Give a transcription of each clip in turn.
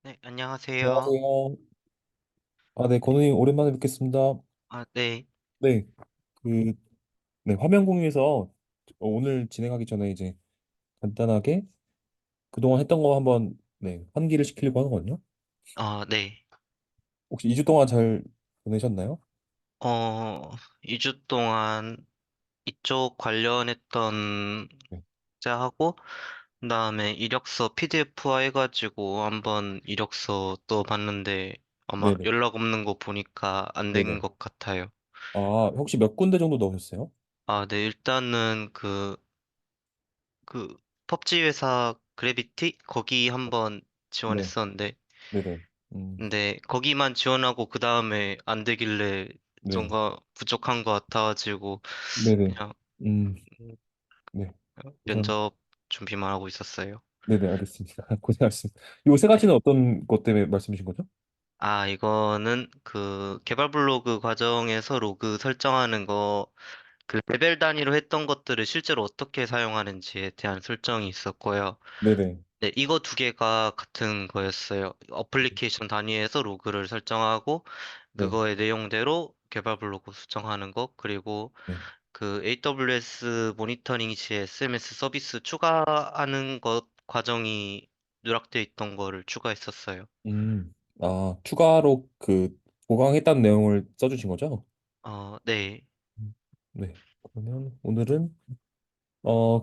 네, 안녕하세요. 안녕하세요. 아, 네, 건우님 오랜만에 뵙겠습니다. 아, 네. 네, 그, 네, 화면 공유에서 오늘 진행하기 전에 이제 간단하게 그동안 했던 거 한번 네, 환기를 시키려고 하거든요. 네. 혹시 2주 동안 잘 보내셨나요? 어, 2주 동안 이쪽 관련했던 네, 자하고, 그다음에 이력서 PDF화 해가지고 한번 이력서 떠봤는데 아마 네네, 연락 없는 거 보니까 안 된 네네. 것 같아요. 아, 혹시 몇 군데 정도 넣으셨어요? 아, 네. 일단은 그 펍지 회사 그래비티? 거기 한번 네, 지원했었는데, 네네. 근데 거기만 지원하고 그 다음에 안 되길래 네, 뭔가 부족한 것 같아가지고 네네. 그냥 음, 네. 우선, 면접 준비만 하고 있었어요. 네네, 알겠습니다. 고생하셨습니다. 이 세 네. 가지는 어떤 것 때문에 말씀이신 거죠? 아, 이거는 그 개발 블로그 과정에서 로그 설정하는 거, 그 레벨 단위로 했던 것들을 실제로 어떻게 사용하는지에 대한 설정이 있었고요. 네네, 네, 이거 두 개가 같은 거였어요. 어플리케이션 단위에서 로그를 설정하고, 네, 그거의 내용대로 개발 블로그 수정하는 것, 그리고 네. 그 AWS 모니터링 시에 SMS 서비스 추가하는 것 과정이 누락돼 있던 거를 추가했었어요. 추가로 보강했다는 내용을 써주신 거죠? 네. 네. 그러면 오늘은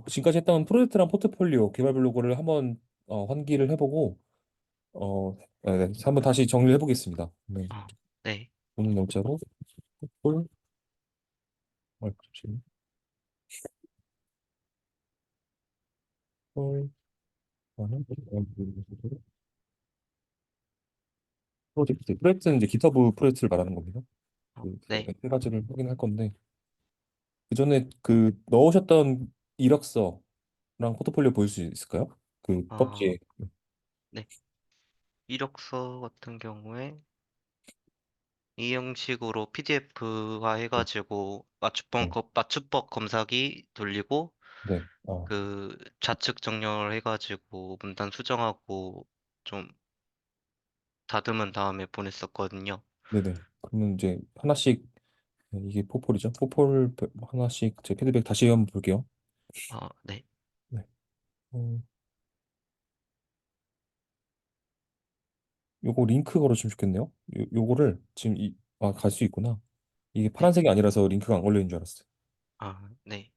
지금까지 했던 프로젝트랑 포트폴리오 개발 블로그를 한번 환기를 해보고 네, 한번 다시 정리를 해보겠습니다. 네. 네. 오늘 날짜로 폴 잠시만요. 폴 하는 프로젝트는 이제 기터브 프로젝트를 말하는 겁니다. 네. 세 가지를 확인할 건데 그 전에 넣으셨던 이력서랑 포트폴리오 보일 수 있을까요? 그 어, 법지에. 네. 이력서 같은 경우에 이 형식으로 PDF화 네. 해가지고 네. 맞춤법 검사기 돌리고 네. 그 좌측 정렬 해가지고 문단 수정하고 좀 다듬은 다음에 보냈었거든요. 네네. 그러면 이제 하나씩 이게 포폴이죠. 포폴 하나씩 제 피드백 다시 한번 볼게요. 네. 네. 어, 요거 링크 걸어주면 좋겠네요. 요거를 지금 갈 수 있구나. 이게 네. 파란색이 아니라서 링크가 안 걸려 있는 줄 알았어요. 네.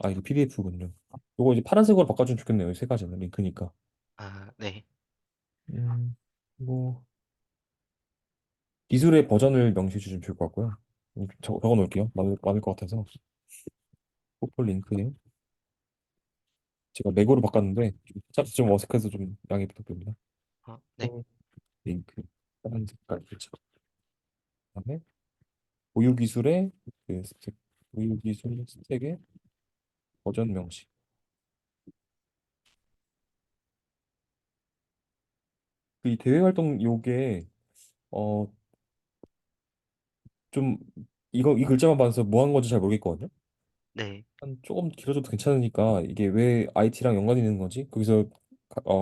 이게 PDF군요. 요거 이제 파란색으로 바꿔주면 좋겠네요. 이 세 가지는 링크니까. 네. 뭐 기술의 버전을 명시해 주시면 좋을 것 같고요. 적어 놓을게요. 많을 것 같아서. 포폴 링크에 제가 맥으로 바꿨는데 좀 어색해서 좀 양해 부탁드립니다. 네. 포폴 링크 파란 색깔 그렇죠. 그다음에 보유 기술의 보유 기술 스택의 버전 명식. 이 대외 활동 요게 어 좀 이 글자만 봐서 뭐 한 건지 잘 모르겠거든요. 네. 한 조금 길어져도 괜찮으니까 이게 왜 IT랑 연관이 있는 건지 거기서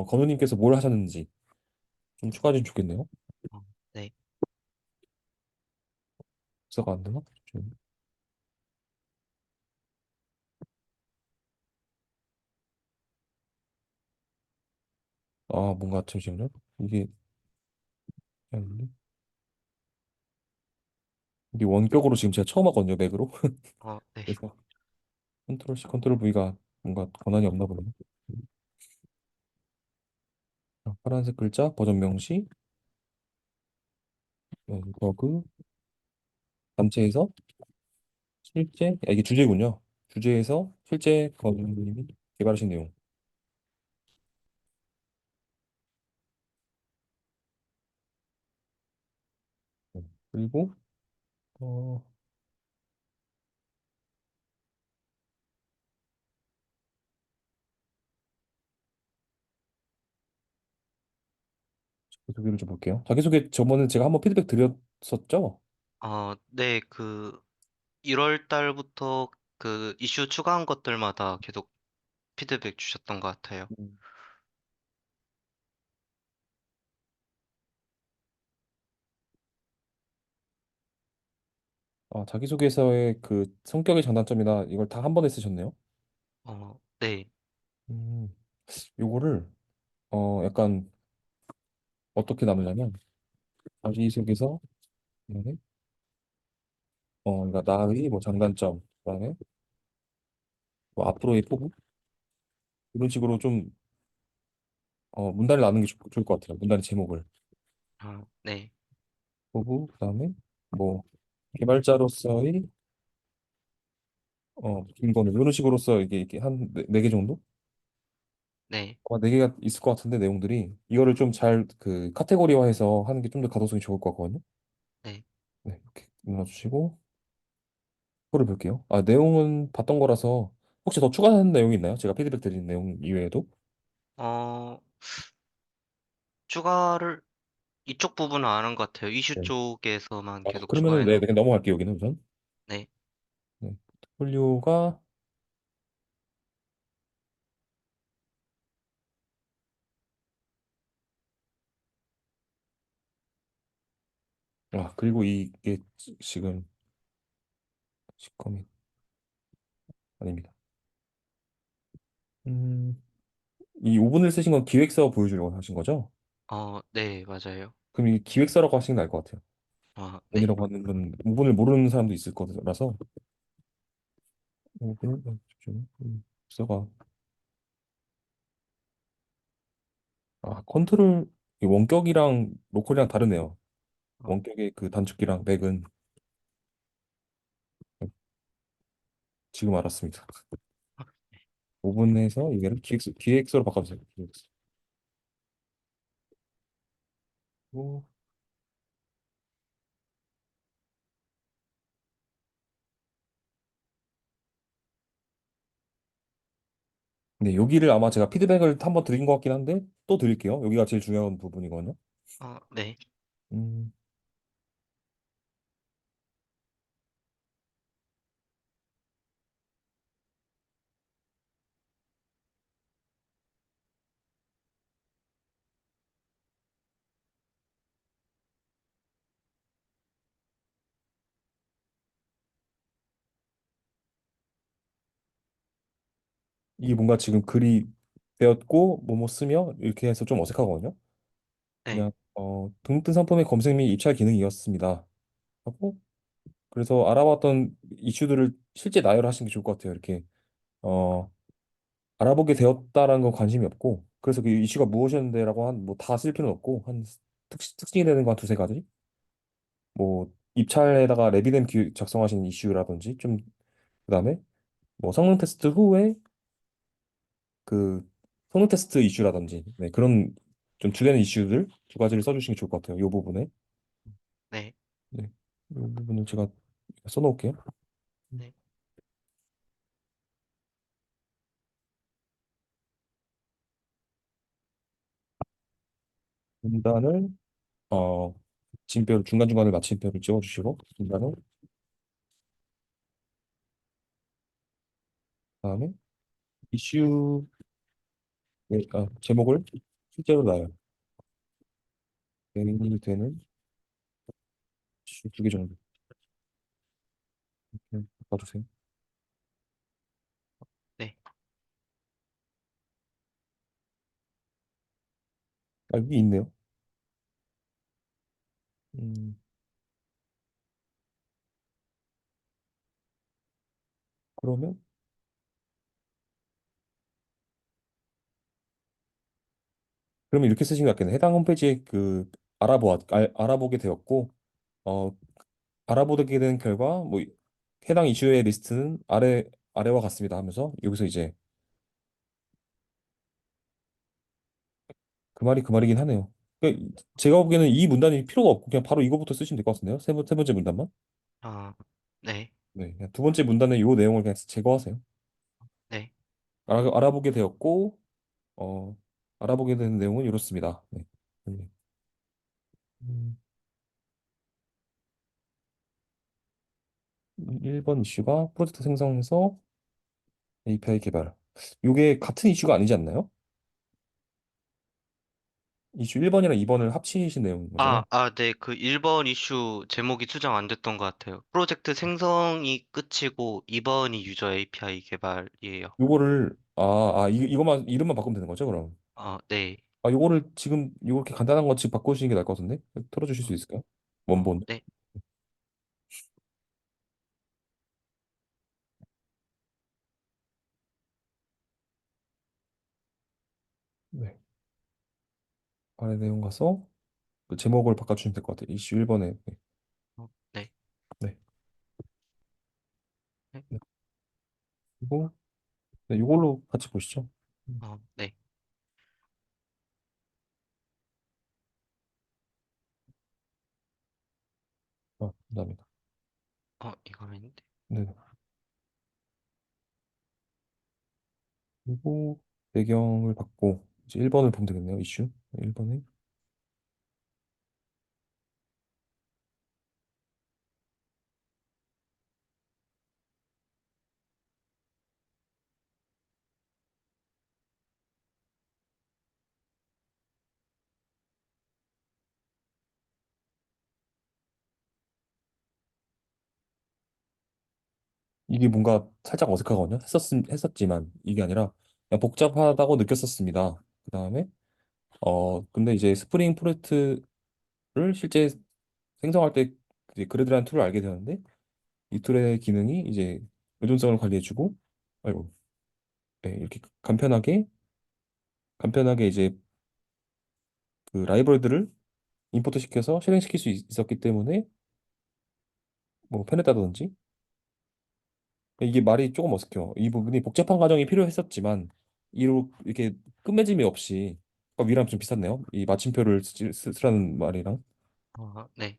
건우님께서 뭘 하셨는지 좀 추가해 주면 좋겠네요. 네. 복사가 안 되나? 뭔가 잠시만요. 이게 아닌데? 이게 원격으로 지금 제가 처음 하거든요, 맥으로. 네. 그래서 컨트롤 C, 컨트롤 V가 뭔가 권한이 없나 보네요. 파란색 글자 버전 명시 버그 단체에서 이게 주제군요. 주제에서 실제 건우님이 개발하신 내용. 그리고 어, 자기소개를 좀 볼게요. 자기소개 저번에 제가 한번 피드백 드렸었죠? 네. 1월 달부터 그 이슈 추가한 것들마다 계속 피드백 주셨던 것 같아요. 음, 자기소개서의 그 성격의 장단점이나 이걸 다 한 번에 쓰셨네요. 네. 음, 요거를 약간 어떻게 나누냐면 자기소개서, 그다음에 그러니까 나의 뭐 장단점, 그다음에 뭐 앞으로의 포부 이런 식으로 좀 문단을 나누는 게 좋을 것 같아요. 문단의 제목을 네. 포부, 그다음에 뭐 개발자로서의 김건우 이런 식으로서 이게 한 네 개 정도? 네. 아마 네 개가 있을 것 같은데 내용들이 이거를 좀 잘 그 카테고리화해서 하는 게 좀 더 가독성이 좋을 것 같거든요. 네. 네, 이렇게 눌러주시고 표를 볼게요. 내용은 봤던 거라서 혹시 더 추가하는 내용이 있나요? 제가 피드백 드린 내용 이외에도? 어, 추가를 이쪽 부분은 안 한 것 같아요. 이슈 네. 쪽에서만 계속 그러면은 네, 추가해놓고. 그냥 넘어갈게요. 여기는 우선. 네. 네. 포트폴리오가 그리고 이게 지금 시커밋 아닙니다. 음, 이 5분을 쓰신 건 기획서 보여주려고 하신 거죠? 네, 맞아요. 그럼 이 기획서라고 하시는 게 나을 것 같아요. 네. 5분이라고 하는 건 5분을 모르는 사람도 있을 거라서 5분 기획서가 컨트롤 이 원격이랑 로컬이랑 다르네요. 어, 원격의 그 단축키랑 맥은 지금 알았습니다. 5분에서 이게를 기획서로 바꿔주세요. 기획서. 오, 네, 여기를 아마 제가 피드백을 한번 드린 것 같긴 한데 또 드릴게요. 여기가 제일 중요한 부분이거든요. 네. 음, 이게 뭔가 지금 글이 되었고 뭐뭐 쓰며 이렇게 해서 좀 어색하거든요. 네. 그냥 등록된 상품의 검색 및 입찰 기능이었습니다. 하고 그래서 알아봤던 이슈들을 실제 나열하시는 게 좋을 것 같아요. 이렇게 어, 알아보게 되었다라는 건 관심이 없고 그래서 그 이슈가 무엇이었는데라고 한 뭐 다 쓸 필요는 없고 한 특징이 되는 거 한 두세 가지 뭐 입찰에다가 레비뎀 작성하신 이슈라든지 좀 그다음에 뭐 성능 테스트 후에 그 성능 테스트 이슈라든지 네, 그런 좀 주되는 이슈들 두 가지를 써주시는 게 좋을 것 같아요. 이 부분에 네. 네, 이 부분을 제가 써놓을게요. 네. 분단을 어 진표를 중간중간에 마침표를 찍어주시고 분단을 그다음에 이슈 제목을 실제로 나요. 메인이 되는 이슈 두 개 정도 이렇게 바꿔주세요. 네. 여기 있네요. 음, 그러면 이렇게 쓰시는 게 낫겠네. 해당 홈페이지에 그 알아보게 되었고 어 알아보게 된 결과 뭐 해당 이슈의 리스트는 아래와 같습니다 하면서 여기서 이제 그 말이 그 말이긴 하네요. 그러니까 제가 보기에는 이 문단이 필요가 없고 그냥 바로 이거부터 쓰시면 될 것 같은데요. 세 번째 문단만. 아, 네. 네, 그냥 두 번째 문단의 요 내용을 그냥 제거하세요. 네. 알아보게 되었고 어 알아보게 된 내용은 이렇습니다. 네. 네. 음, 1번 이슈가 프로젝트 생성해서 API 개발. 이게 같은 이슈가 아니지 않나요? 이슈 1번이랑 2번을 합치신 내용인 거잖아요. 네. 그 1번 이슈 제목이 수정 안 됐던 것 같아요. 프로젝트 생성이 끝이고 2번이 유저 API 개발이에요. 요거를 이것만 이름만 바꾸면 되는 거죠, 그럼? 네. 요거를 지금 요렇게 간단한 거 지금 바꾸시는 게 나을 것 같은데? 털어주실 수 있을까요? 원본. 네. 네. 아래 내용 가서 그 제목을 바꿔주시면 될 것 같아요. 이슈 1번에. 네. 네. 네. 네. 네. 그리고 네, 요걸로 같이 보시죠. 네. 감사합니다. 이거인데. 네. 그리고 배경을 바꾸고 이제 1번을 보면 되겠네요. 이슈 1번에 이게 뭔가 살짝 어색하거든요. 했었지만 이게 아니라 그냥 복잡하다고 느꼈었습니다. 그 다음에 근데 이제 스프링 프로젝트를 실제 생성할 때 이제 그래드라는 툴을 알게 되었는데 이 툴의 기능이 이제 의존성을 관리해주고 아이고 네, 이렇게 간편하게 이제 그 라이브러리들을 임포트 시켜서 실행시킬 수 있었기 때문에 뭐 편했다든지 이게 말이 조금 어색해요. 이 부분이 복잡한 과정이 필요했었지만 이렇게 끝맺음이 없이 위랑 좀 비슷하네요. 이 마침표를 쓰라는 말이랑 네.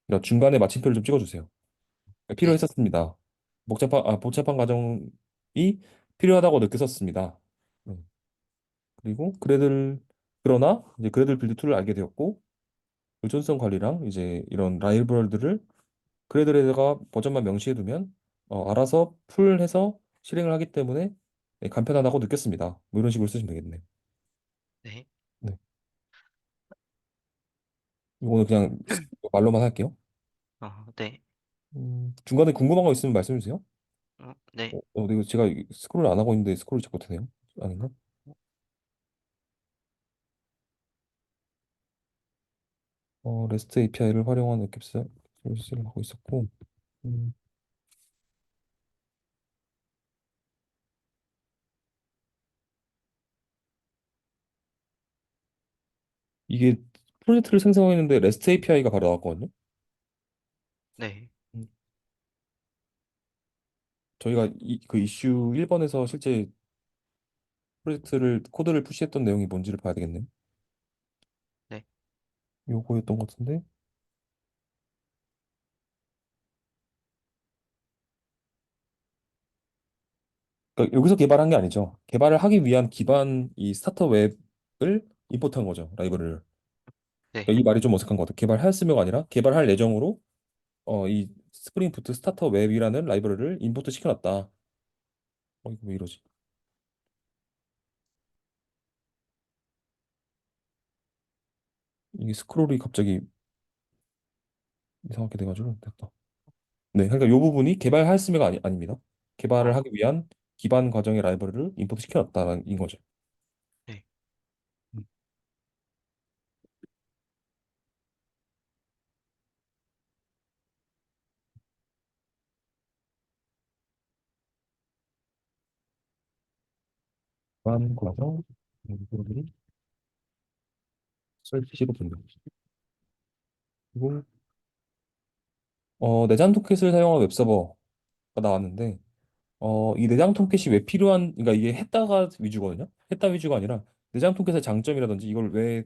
그러니까 중간에 마침표를 좀 찍어주세요. 네. 필요했었습니다. 복잡한 과정이 필요하다고 느꼈었습니다. 음. 그리고 그러나 이제 그래들 빌드 툴을 알게 되었고 의존성 관리랑 이제 이런 라이브러리들을 그래들에다가 버전만 명시해두면 알아서 풀해서 실행을 하기 때문에 네, 간편하다고 느꼈습니다. 뭐 이런 식으로 쓰시면 되겠네. 네. 네. 이거는 그냥 말로만 할게요. 네. 중간에 궁금한 거 있으면 말씀해 주세요. 네. 근데 이거 제가 스크롤 안 하고 있는데 스크롤이 자꾸 되네요. 아닌가? REST API를 활용한 웹캡 서비스를 하고 있었고, 음, 이게 프로젝트를 생성했는데 REST API가 바로 나왔거든요. 네. 음, 저희가 그 이슈 1번에서 실제 프로젝트를 코드를 푸시했던 내용이 뭔지를 봐야 되겠네요. 네. 요거였던 것 같은데. 그러니까 여기서 개발한 게 아니죠. 개발을 하기 위한 기반 이 스타터 웹을 임포트한 거죠. 라이브러리를. 네. 그러니까 이 말이 좀 어색한 것 같아요. 개발하였으며가 아니라 개발할 예정으로 이 스프링 부트 스타터 웹이라는 라이브러리를 임포트 시켜놨다. 이거 왜 이러지? 이게 스크롤이 갑자기 이상하게 돼가지고 됐다. 네, 그러니까 이 부분이 개발하였으며가 아닙니다. 개발을 어, 하기 위한 기반 과정의 라이브러리를 임포트 시켜놨다는 거죠. 네. 음, 기반 과정 라이브러리 설치로 본다. 그리고 내장 토켓을 사용한 웹서버가 나왔는데 이 내장 토켓이 왜 그러니까 이게 했다가 위주거든요. 했다 위주가 아니라 내장 토켓의 장점이라든지 이걸 왜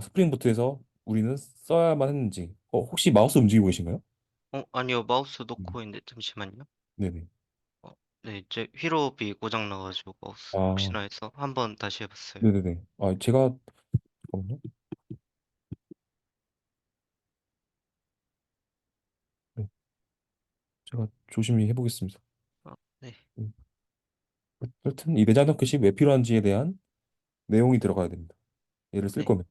스프링 부트에서 우리는 써야만 했는지 혹시 마우스 움직이고 계신가요? 아니요. 마우스 음. 놓고 있는데 잠시만요. 네네. 네, 이제 휠업이 고장 나가지고 마우스 아, 혹시나 해서 한번 다시 해봤어요. 네네네. 제가 잠깐만요. 네, 제가 조심히 해보겠습니다. 네. 음. 하여튼 이 내장 토켓이 왜 필요한지에 대한 내용이 들어가야 됩니다. 얘를 쓸 네, 거면.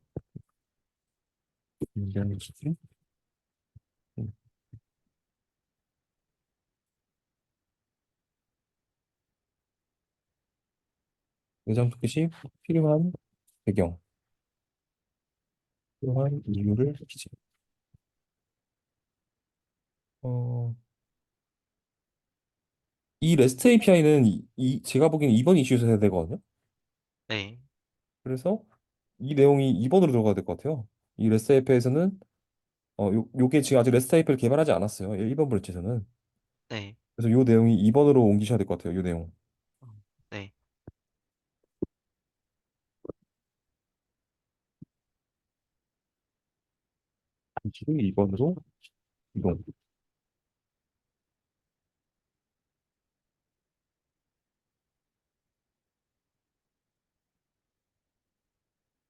내장 토끼. 음, 내장 토끼시 필요한 배경, 필요한 이유를 기재. 어, 이 REST API는 제가 보기엔 이번 이슈에서 해야 되거든요. 네, 그래서 이 내용이 2번으로 들어가야 될 것 같아요. 이 REST API에서는 요게 지금 아직 REST API를 개발하지 않았어요. 1번 브랜치에서는. 네, 그래서 요 내용이 2번으로 옮기셔야 될 것 같아요. 요 내용. 어, 네. 지금 2번으로 이동.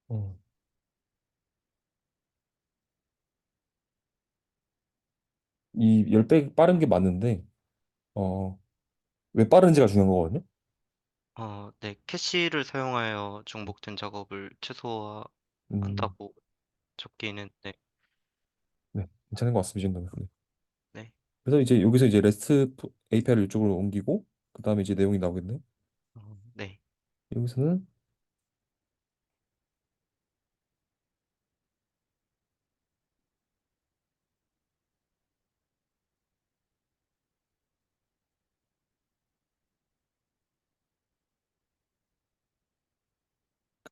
어, 이 10배 빠른 게 맞는데 왜 빠른지가 중요한 거거든요. 네, 캐시를 사용하여 중복된 작업을 음, 최소화한다고 적기는, 네, 네, 괜찮은 것 같습니다. 이 정도면. 네. 네, 그래서 이제 여기서 이제 REST API를 이쪽으로 옮기고 그 다음에 이제 내용이 나오겠네요. 네. 여기서는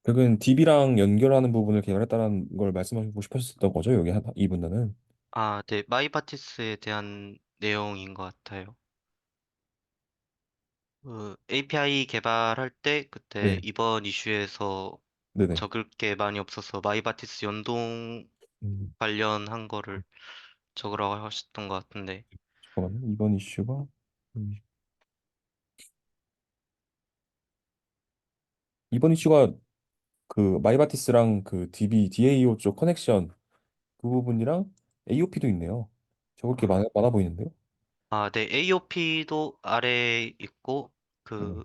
결국엔 DB랑 연결하는 부분을 개발했다는 걸 말씀하시고 싶으셨던 거죠? 여기 이 분야는. 네, 마이바티스에 대한 내용인 것 같아요. 그 API 개발할 때 그때 네, 이번 이슈에서 네네. 적을 게 많이 없어서 마이바티스 연동 음, 관련한 거를 적으라고 하셨던 것 같은데, 잠깐만요. 이번 이슈가 음, 이번 이슈가 그 마이바티스랑 그 DAO 쪽 커넥션 그 부분이랑 AOP도 있네요. 적을 게 아, 많아 보이는데요? 네, AOP도 아래에 있고, 네. 그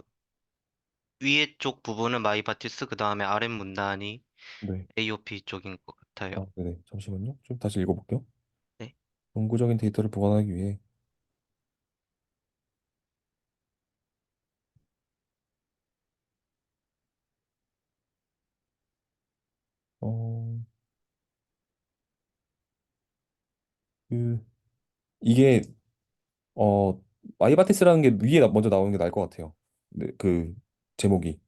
위에 쪽 부분은 마이바티스, 그 다음에 아랫 문단이 네. AOP 쪽인 것 같아요. 네네. 잠시만요. 좀 다시 읽어볼게요. 네, 영구적인 데이터를 보관하기 위해 어, 그 이게 어 마이바티스라는 게 위에 먼저 나오는 게 나을 것 같아요. 네, 그 제목이.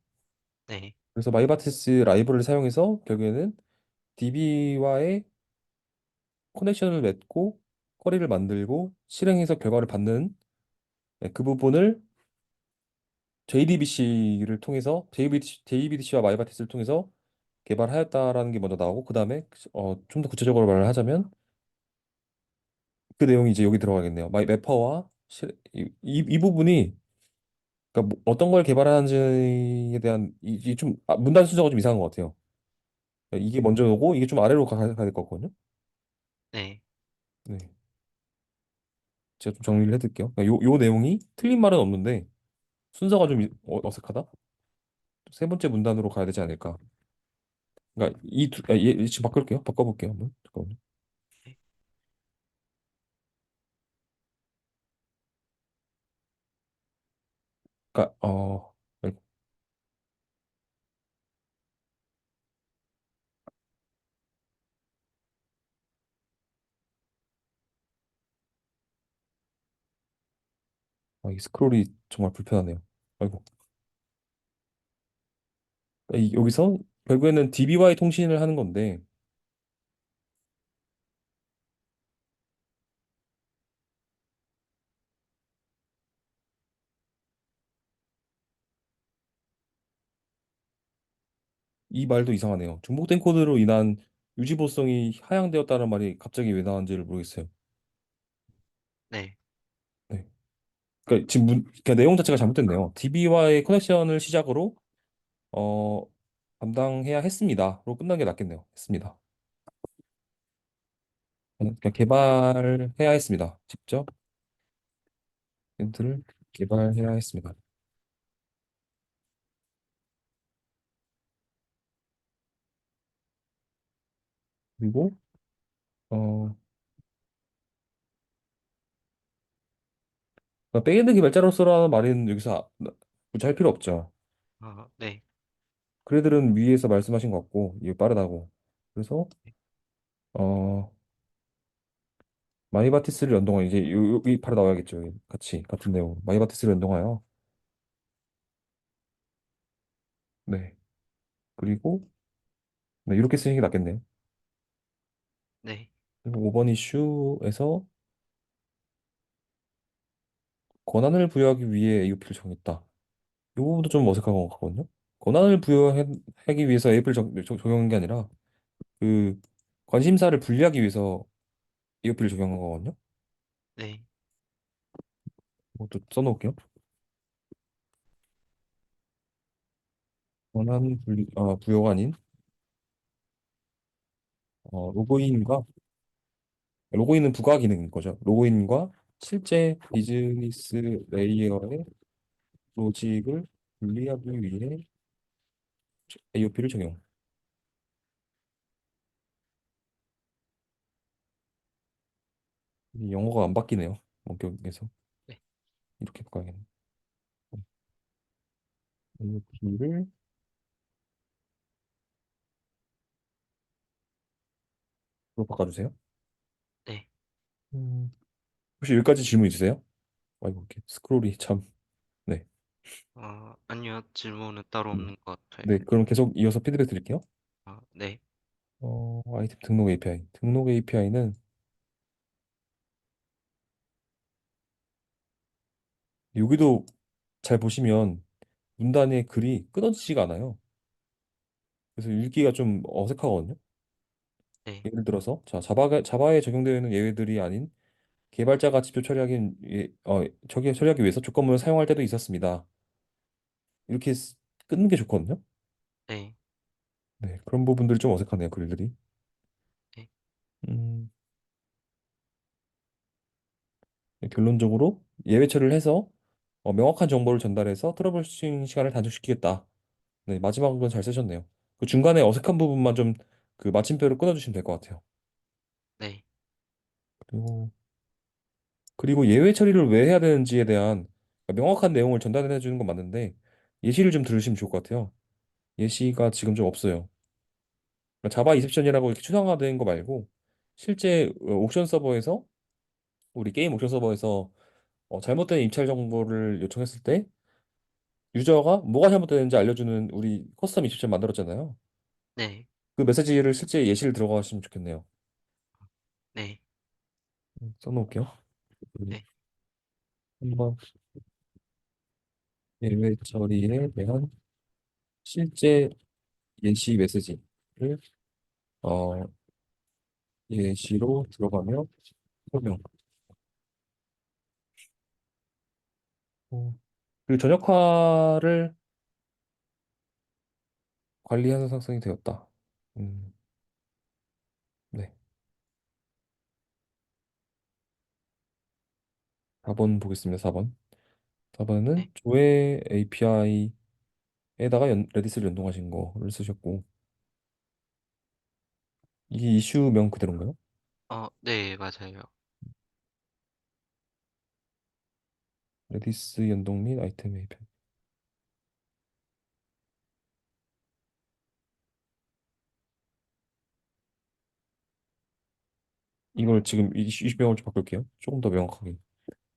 네, 그래서 마이바티스 라이브러리를 사용해서 결국에는 DB와의 커넥션을 맺고 쿼리를 만들고 실행해서 결과를 받는 그 부분을 JDBC를 통해서 JDBC와 마이바티스를 통해서 개발하였다라는 게 먼저 나오고 그 다음에 좀 더 구체적으로 말을 하자면 그 내용이 이제 여기 들어가겠네요. 마이 매퍼와 이 부분이 그러니까 뭐 어떤 걸 개발하는지에 대한 이좀 문단 순서가 좀 이상한 것 같아요. 그러니까 이게 먼저 오고 이게 좀 아래로 가야 될 것 같거든요. 네, 네, 제가 좀 정리를 해드릴게요. 그러니까 요 내용이 틀린 말은 없는데 순서가 좀 어색하다. 세 번째 문단으로 가야 되지 않을까. 그러니까 지금 바꿀게요. 바꿔볼게요. 한번. 잠깐만요. 네. 그러니까 이 스크롤이 정말 불편하네요. 아이고. 여기서 결국에는 DB와의 통신을 하는 건데 이 말도 이상하네요. 중복된 코드로 인한 유지 보성이 하향되었다는 말이 갑자기 왜 나왔는지를 모르겠어요. 네. 네. 그러니까 지금 그러니까 내용 자체가 잘못됐네요. DB와의 커넥션을 시작으로 어, 담당해야 했습니다.로 끝난 게 낫겠네요. 했습니다. 그냥 개발해야 했습니다. 직접 엔트를 개발해야 했습니다. 그리고 어 백엔드 개발자로서라는 말은 여기서 굳이 할 필요 없죠. 네. 그래들은 위에서 말씀하신 것 같고 이게 빠르다고. 그래서 어 마이바티스를 연동하여 이제 여기 바로 나와야겠죠. 여기 같이 같은 내용. 마이바티스를 연동하여 네. 그리고 네, 이렇게 쓰는 게 낫겠네요. 네. 그리고 5번 이슈에서 권한을 부여하기 위해 AOP를 정했다. 이 부분도 좀 어색한 것 같거든요. 권한을 부여하기 위해서 AOP를 적용한 게 아니라 그 관심사를 분리하기 위해서 AOP를 적용한 거거든요. 네. 이것도 써놓을게요. 권한 부여가 아닌 로그인은 부가 기능인 거죠. 로그인과 실제 비즈니스 레이어의 로직을 분리하기 위해 AOP를 적용. 이 영어가 안 바뀌네요. 원격에서 네. 이렇게 바꿔야겠네. AOP를 로 바꿔주세요. 네. 음, 혹시 여기까지 질문 있으세요? 아이고, 이렇게 스크롤이 참. 네. 아니요. 질문은 따로 음. 없는 것 같아요. 네, 그럼 계속 이어서 피드백 드릴게요. 네. 아이템 등록 API. 등록 API는 여기도 잘 보시면 문단의 글이 끊어지지가 않아요. 그래서 읽기가 좀 어색하거든요. 네. 예를 들어서 자바에 적용되어 있는 예외들이 아닌 개발자가 직접 처리하기 위해서 조건문을 사용할 때도 있었습니다. 이렇게 끊는 게 좋거든요. 네. 네, 그런 부분들이 좀 어색하네요, 글들이. 네. 음, 네, 결론적으로 예외 처리를 해서 명확한 정보를 전달해서 트러블슈팅 시간을 단축시키겠다. 네, 마지막은 잘 쓰셨네요. 그 중간에 어색한 부분만 좀 그 마침표를 끊어주시면 될 것 같아요. 네. 그리고 예외 처리를 왜 해야 되는지에 대한 명확한 내용을 전달해 주는 건 맞는데 예시를 좀 들으시면 좋을 것 같아요. 예시가 지금 좀 없어요. 자바 이셉션이라고 이렇게 추상화된 거 말고 실제 옥션 서버에서 우리 게임 옥션 서버에서 잘못된 입찰 정보를 요청했을 때 유저가 뭐가 잘못되는지 알려주는 우리 커스텀 이셉션 만들었잖아요. 네. 그 메시지를 실제 예시를 들어가시면 좋겠네요. 네. 써놓을게요. 네. 한번 예외 처리에 대한 실제 예시 메시지를 어, 예시로 들어가며 설명. 어, 그리고 전역화를 관리하는 상성이 되었다. 음, 네. 4번 보겠습니다. 4번. 4번은 네. 조회 API에다가 레디스를 연동하신 거를 쓰셨고 이게 이슈명 그대로인가요? 네, 맞아요. 레디스 연동 및 아이템 API. 이걸 지금 이슈명을 좀 바꿀게요. 조금 더 명확하게.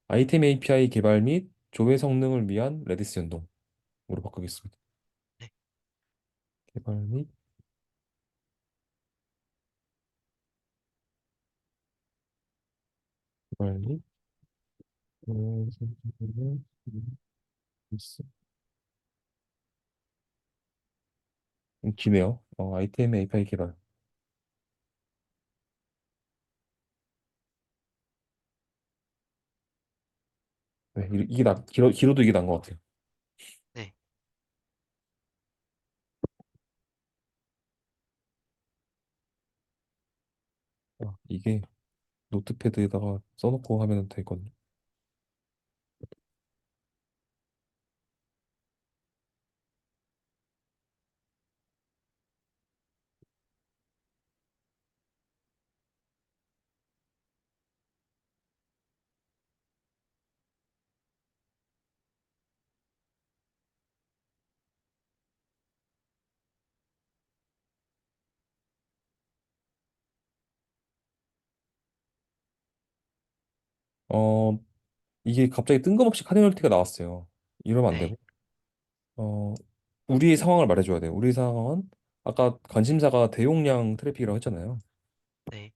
아이템 API 개발 및 조회 성능을 위한 레디스 연동으로 바꾸겠습니다. 네. 개발 및 개발 및 조회 성능을 위한 레디스. 기네요. 아이템 API 개발. 네, 이게 길어도 이게 나은 것 같아요. 네. 이게 노트패드에다가 써놓고 하면 되거든요. 어, 이게 갑자기 뜬금없이 카디널티가 나왔어요. 이러면 안 네, 되고. 어, 우리의 상황을 말해줘야 돼요. 우리 상황은 아까 관심사가 대용량 트래픽이라고 했잖아요. 네,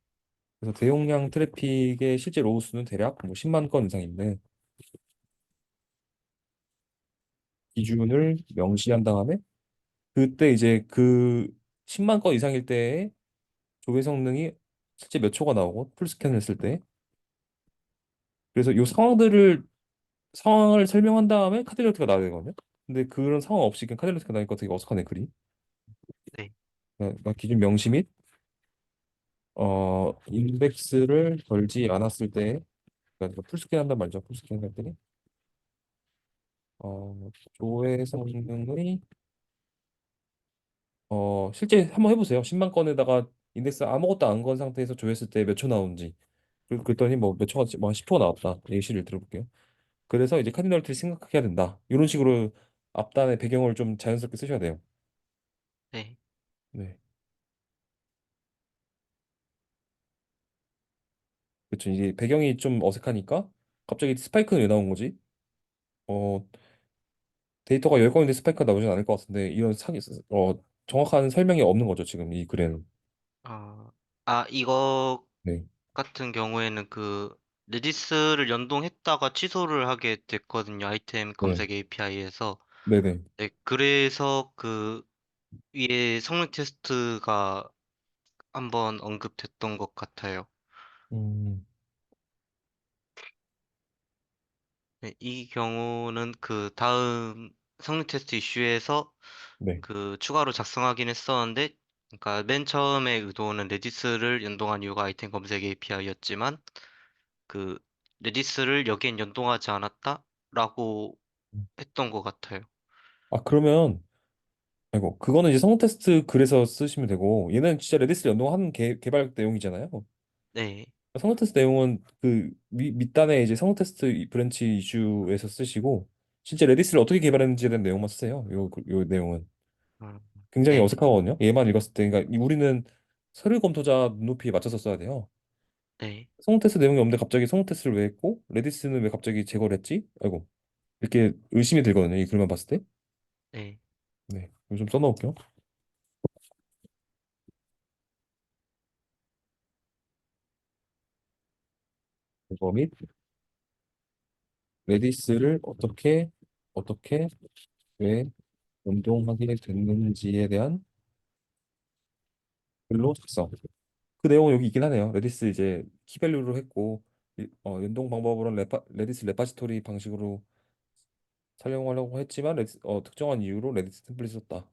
그래서 대용량 트래픽의 실제 로우 수는 대략 뭐 10만 건 이상인데 기준을 명시한 다음에 그때 이제 그 10만 건 이상일 때에 조회 성능이 실제 몇 초가 나오고 풀스캔 했을 때 그래서 이 상황을 설명한 다음에 카딜로트가 나와야 되거든요. 근데 그런 상황 없이 그냥 카딜로트가 나니까 되게 어색하네 글이. 네, 그러니까 기준 명시 및 인덱스를 걸지 않았을 때 그러니까 풀스캔 한단 말이죠. 풀스캔 할 때는 조회 성능의 실제 한번 해보세요. 10만 건에다가 인덱스 아무것도 안 건 상태에서 조회했을 때 몇 초 나오는지. 그랬더니 뭐 몇 초가 뭐 10초 나왔다. 예시를 들어볼게요. 그래서 이제 카디널티를 생각해야 된다. 이런 식으로 앞단의 배경을 좀 자연스럽게 쓰셔야 돼요. 네. 네. 그렇죠. 이게 배경이 좀 어색하니까 갑자기 스파이크는 왜 나온 거지? 어, 데이터가 10건인데 스파이크가 나오진 않을 것 같은데 이런 정확한 설명이 없는 거죠, 지금 이 글에는. 아, 이거 네. 같은 경우에는 그 레디스를 연동했다가 취소를 하게 됐거든요. 아이템 네. 검색 API에서. 네네. 네, 그래서 그 위에 성능 테스트가 한번 언급됐던 것 같아요. 음, 네, 이 경우는 그 다음 성능 테스트 이슈에서 네. 그 추가로 작성하긴 했었는데, 그러니까 맨 처음에 의도는 레디스를 연동한 이유가 아이템 검색 API였지만, 그 레디스를 여기엔 연동하지 않았다라고 했던 것 같아요. 아, 그러면 아이고, 그거는 이제 성능 테스트 글에서 쓰시면 되고 얘는 진짜 레디스를 연동하는 개발 내용이잖아요. 네, 성능 테스트 내용은 그 밑단에 이제 성능 테스트 브랜치 이슈에서 쓰시고 실제 레디스를 어떻게 개발했는지에 대한 내용만 쓰세요. 요 내용은 음, 굉장히 네, 어색하거든요. 얘만 읽었을 때, 그러니까 우리는 서류 검토자 눈높이에 맞춰서 써야 돼요. 네, 성능 테스트 내용이 없는데 갑자기 성능 테스트를 왜 했고 레디스는 왜 갑자기 제거를 했지? 아이고 이렇게 의심이 들거든요. 이 글만 봤을 때. 네, 네, 이거 좀 써놓을게요. 이거 및 레디스를 어떻게 왜 연동하게 됐는지에 대한 글로 작성. 그 내용은 여기 있긴 하네요. 레디스 이제 키밸류로 했고 연동 방법으로는 레디스 레파지토리 방식으로 사용하려고 했지만 특정한 이유로 레디스 템플릿을 썼다.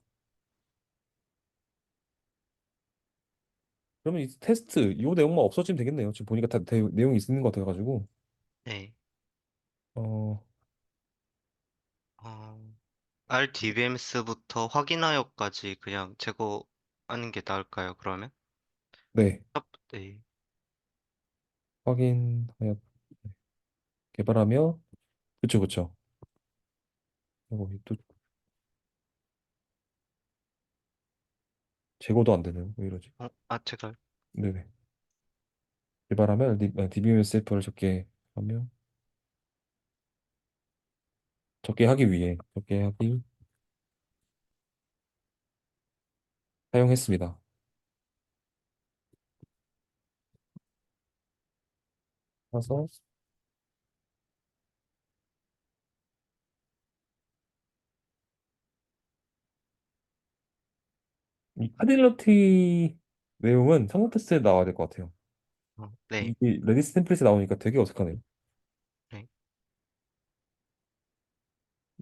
그러면 이 테스트 이 내용만 없어지면 되겠네요. 지금 보니까 다 내용이 있는 것 같아가지고 네. 어, RDBMS부터 확인하여까지 그냥 제거하는 게 나을까요, 그러면? 네, 네, 확인하여 개발하며 그쵸 그쵸. 또 제거도 안 되네요. 왜 이러지? 제가, 네네. 개발하면 DBMSF를 적게 하기 사용했습니다. 그래서 이 카딜러티 내용은 성능 테스트에 나와야 될 것 같아요. 네, 이게 레디스 템플릿에 나오니까 되게 어색하네요. 네,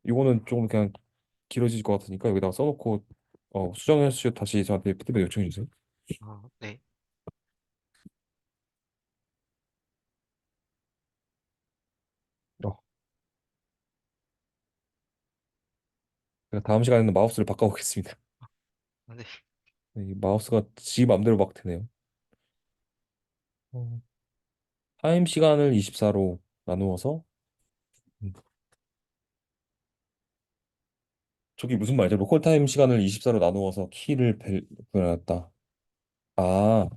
이거는 조금 그냥 길어질 것 같으니까 여기다가 써놓고 수정해 주시고 다시 저한테 피드백 요청해 주세요. 네, 어, 제가 다음 시간에는 마우스를 바꿔보겠습니다. 네. 이 마우스가 지 맘대로 막 되네요. 어, 타임 시간을 24로 나누어서 음, 저기 무슨 말이죠? 로컬 타임 시간을 24로 나누어서 변했다. 아,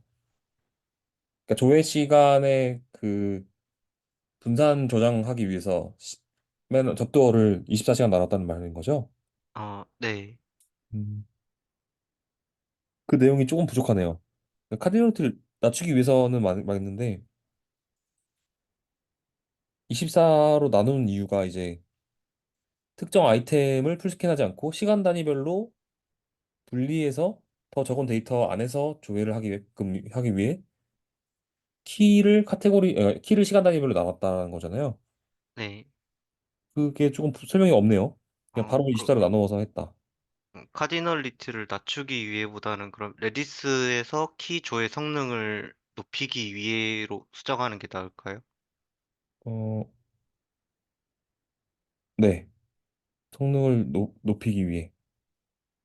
그러니까 조회 시간의 그 분산 저장하기 위해서 맨 접도어를 24시간 나눴다는 말인 거죠? 네. 음, 그 내용이 조금 부족하네요. 카디널리티를 낮추기 위해서는 맞는데 24로 나눈 이유가 이제 특정 아이템을 풀스캔하지 않고 시간 단위별로 분리해서 더 적은 데이터 안에서 조회를 하기 위해 키를 시간 단위별로 나눴다는 거잖아요. 네. 그게 조금 설명이 없네요. 그냥 바로 그 24로 나누어서 했다. 카디널리티를 낮추기 위해보다는 그럼 레디스에서 키 조회 성능을 높이기 위해로 수정하는 게 나을까요? 어, 네. 성능을 높이기 위해.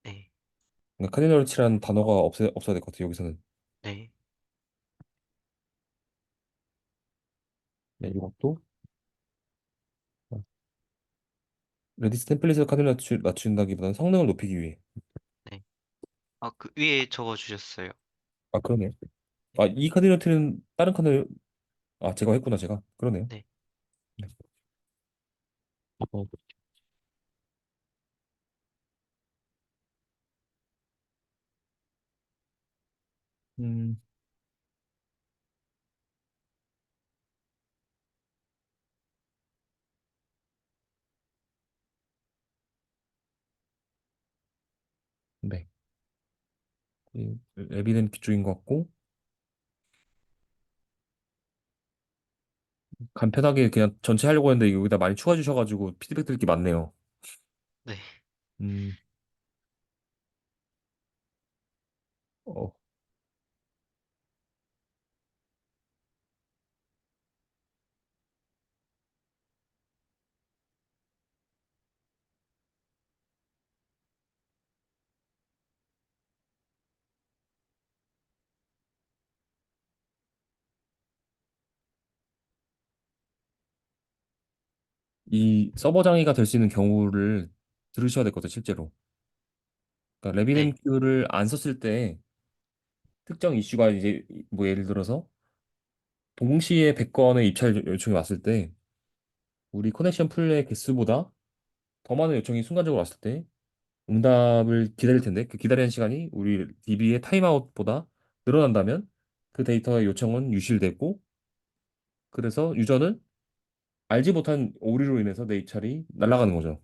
네. 그러니까 카디널리티라는 단어가 없어야 될 것 같아요, 여기서는. 네. 네, 이것도 레디스 템플릿에서 카디널리티 낮춘다기보다는 성능을 높이기 위해. 네. 그 위에 적어 주셨어요. 아, 그러네. 아, 이 카디널리티는 다른 카디널 제거했구나, 제가. 그러네요. 네. 네. 어, 음, 네. 이 에비덴 쪽인 것 같고 간편하게 그냥 전체 하려고 했는데 여기다 많이 추가해 주셔가지고 피드백 드릴 게 많네요. 네. 음, 어, 이 서버 장애가 될 수 있는 경우를 들으셔야 될 것 같아요, 실제로. 그러니까 네. 레비덴큐를 안 썼을 때 특정 이슈가 이제 뭐 예를 들어서 동시에 100건의 입찰 요청이 왔을 때 우리 커넥션 플레이 개수보다 더 많은 요청이 순간적으로 왔을 때 응답을 기다릴 텐데 그 기다리는 시간이 우리 DB의 타임아웃보다 늘어난다면 그 데이터의 요청은 유실되고 그래서 유저는 알지 못한 오류로 인해서 내 입찰이 날아가는 거죠.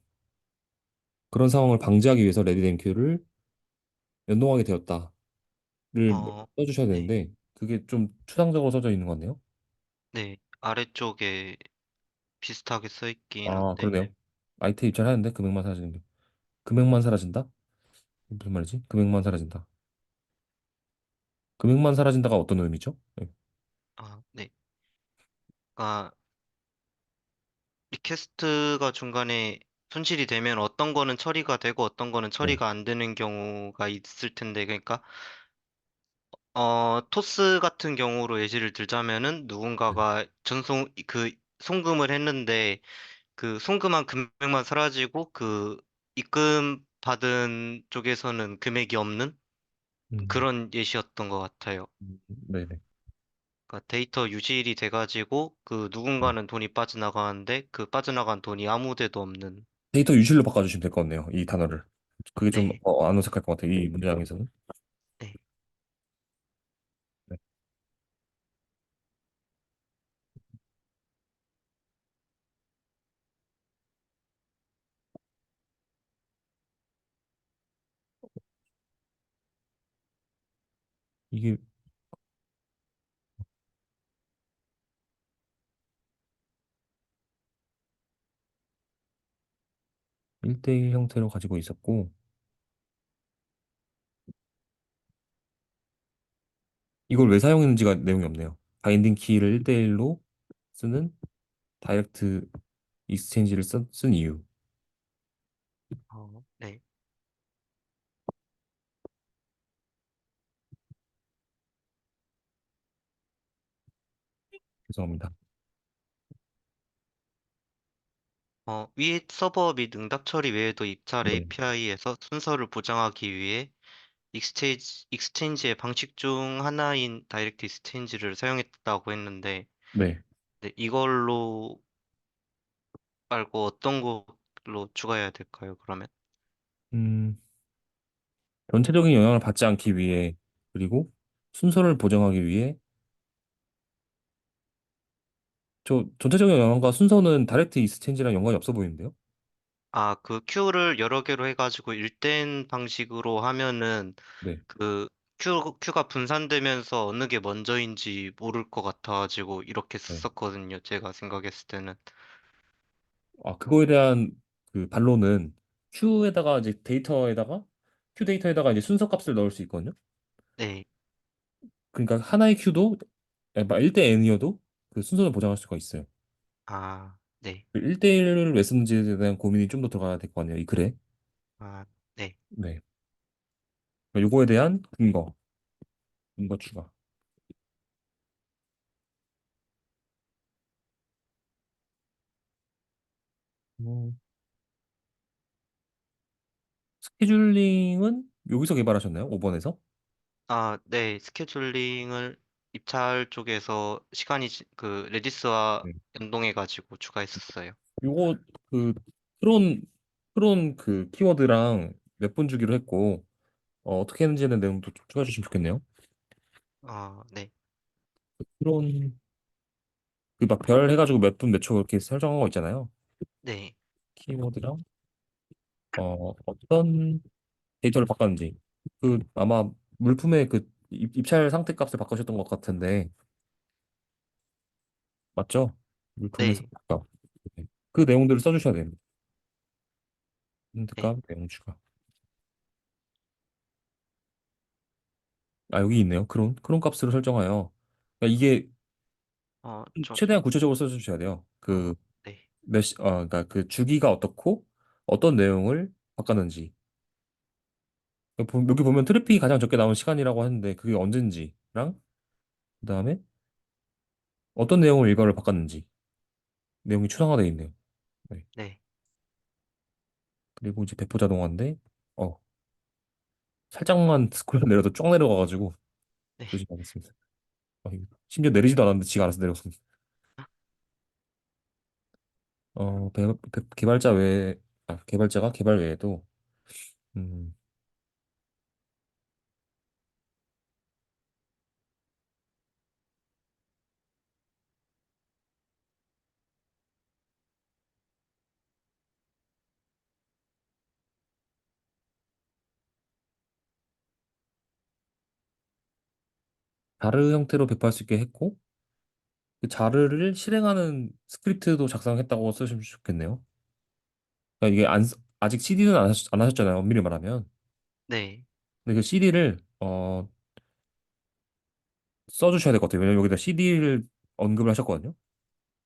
그런 상황을 방지하기 위해서 레디덴큐를 연동하게 되었다를 어, 써주셔야 네. 되는데 그게 좀 추상적으로 써져 있는 것 같네요. 네. 아래쪽에 비슷하게 써 있긴 아, 한데, 그러네요. 아이템 입찰하는데 금액만 사라지는 게. 금액만 사라진다? 무슨 말이지? 금액만 사라진다. 금액만 사라진다가 어떤 의미죠? 네. 네. 그러니까 리퀘스트가 중간에 손실이 되면 어떤 거는 처리가 되고 어떤 거는 네. 처리가 안 되는 경우가 있을 텐데, 그러니까 토스 같은 경우로 예시를 들자면은 누군가가 송금을 했는데 그 송금한 금액만 사라지고 그 입금 받은 쪽에서는 금액이 없는 음, 그런 예시였던 것 같아요. 네네. 그러니까 데이터 유실이 돼가지고 그 네. 누군가는 돈이 빠져나가는데 그 빠져나간 돈이 아무 데도 없는. 데이터 유실로 바꿔주시면 될 것 같네요. 이 단어를. 그게 좀 네. 안 어색할 것 같아요. 이 문장에서는. 네. 네. 이게 1대1 형태로 가지고 있었고 이걸 왜 사용했는지가 내용이 없네요. 바인딩 키를 1대1로 쓰는 다이렉트 익스체인지를 쓴 이유. 네. 죄송합니다. 위에 서버 및 응답 처리 외에도 입찰 네. API에서 순서를 보장하기 위해 익스체인지의 방식 중 하나인 다이렉트 익스체인지를 사용했다고 했는데, 네. 네, 이걸로 말고 어떤 걸로 추가해야 될까요, 그러면? 음, 전체적인 영향을 받지 않기 위해, 그리고 순서를 보정하기 위해, 저 전체적인 영향과 순서는 다이렉트 익스체인지랑 연관이 없어 보이는데요? 아, 그 큐를 여러 개로 해가지고 일대일 방식으로 하면은 네. 그 큐가 분산되면서 어느 게 먼저인지 모를 것 같아가지고 이렇게 네. 썼었거든요. 제가 생각했을 때는. 아, 그거에 대한 그 반론은 Q에다가 이제 데이터에다가 Q 데이터에다가 이제 순서 값을 넣을 수 있거든요. 네. 그러니까 하나의 Q도 1대 N이어도 그 순서를 보장할 수가 있어요. 아, 네. 1대1을 왜 쓰는지에 대한 고민이 좀 더 들어가야 될 것 같네요. 이 글에. 아, 네. 네. 그러니까 요거에 대한 근거 추가. 뭐, 스케줄링은 여기서 개발하셨나요? 5번에서? 아, 네. 스케줄링을 입찰 쪽에서 그 레디스와 연동해가지고 추가했었어요. 요거 그 크론 크론 그 키워드랑 몇 분 주기로 했고 어떻게 했는지에 대한 내용도 좀 추가해 주시면 좋겠네요. 아, 네. 크론 그 막 별 해가지고 몇 분 몇 초 이렇게 설정한 거 있잖아요. 네. 키워드랑 어떤 데이터를 바꿨는지 그 아마 물품의 그 입찰 상태 값을 바꾸셨던 것 같은데 맞죠? 물품의 네. 상태 값. 네. 그 내용들을 써주셔야 됩니다. 상태 네. 값 내용 추가. 아 여기 있네요. 크론 값으로 설정하여 그러니까 이게 좀, 최대한 구체적으로 써주셔야 돼요. 어, 네. 그러니까 그 주기가 어떻고 어떤 내용을 바꿨는지. 여기 보면 트래픽이 가장 적게 나온 시간이라고 하는데 그게 언젠지랑 그다음에 어떤 내용을 일과를 바꿨는지 내용이 추상화되어 있네요. 네. 네. 그리고 이제 배포 자동화인데 어 살짝만 스크롤 내려도 쭉 내려가가지고 네. 조심하겠습니다. 심지어 내리지도 않았는데 지가 알아서 내려갔습니다. 개발자 외에 개발자가 개발 외에도 음, 자르 형태로 배포할 수 있게 했고 그 자르를 실행하는 스크립트도 작성했다고 쓰시면 좋겠네요. 그러니까 이게 아직 CD는 안 하셨잖아요. 엄밀히 말하면. 네. 근데 그 CD를 써주셔야 될 것 같아요. 왜냐면 여기다 CD를 언급을 하셨거든요.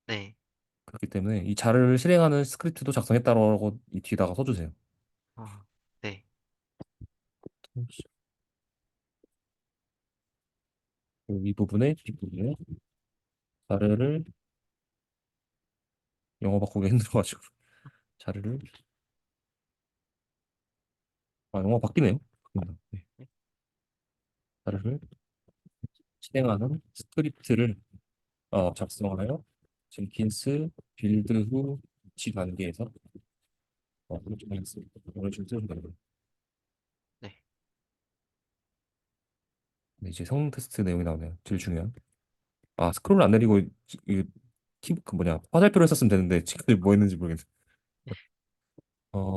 네. 그렇기 때문에 이 자르를 실행하는 스크립트도 작성했다라고 이 뒤에다가 써주세요. 아, 네. 이 부분에 뒷부분에 자르를 영어 바꾸기 힘들어가지고 자르를 영어 바뀌네요. 네. 네. 자르를 실행하는 스크립트를 작성하여 젠킨스 빌드 후 위치 단계에서 이렇게 하겠습니다. 이런 식으로 쓰시면 됩니다. 네. 네, 이제 성능 테스트 내용이 나오네요. 제일 중요한. 아, 스크롤 안 내리고 그 뭐냐 화살표를 썼으면 되는데 지금 뭐 했는지 모르겠네.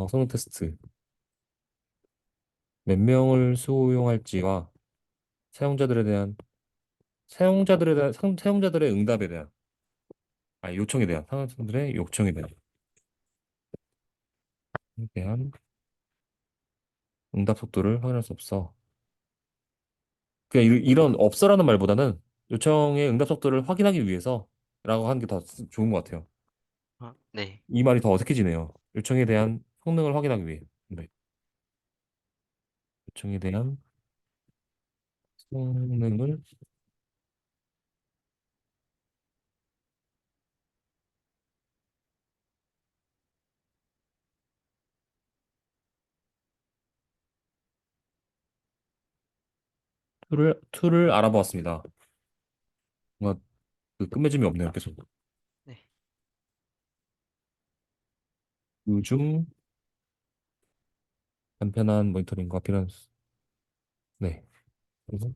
성능 테스트 몇 명을 수용할지와 사용자들에 대한 사용자들의 응답에 대한 요청에 대한 사용자들의 요청에 대한 응답 속도를 확인할 수 없어. 그냥 이런 없어라는 말보다는 요청의 응답 속도를 확인하기 위해서라고 하는 게 더 좋은 것 같아요. 네. 이 말이 더 어색해지네요. 요청에 대한 성능을 확인하기 위해. 네. 요청에 대한 성능을 툴을 알아보았습니다. 뭔가 그 끝맺음이 없네요. 계속. 그중 간편한 모니터링과 필요한 네. 그리고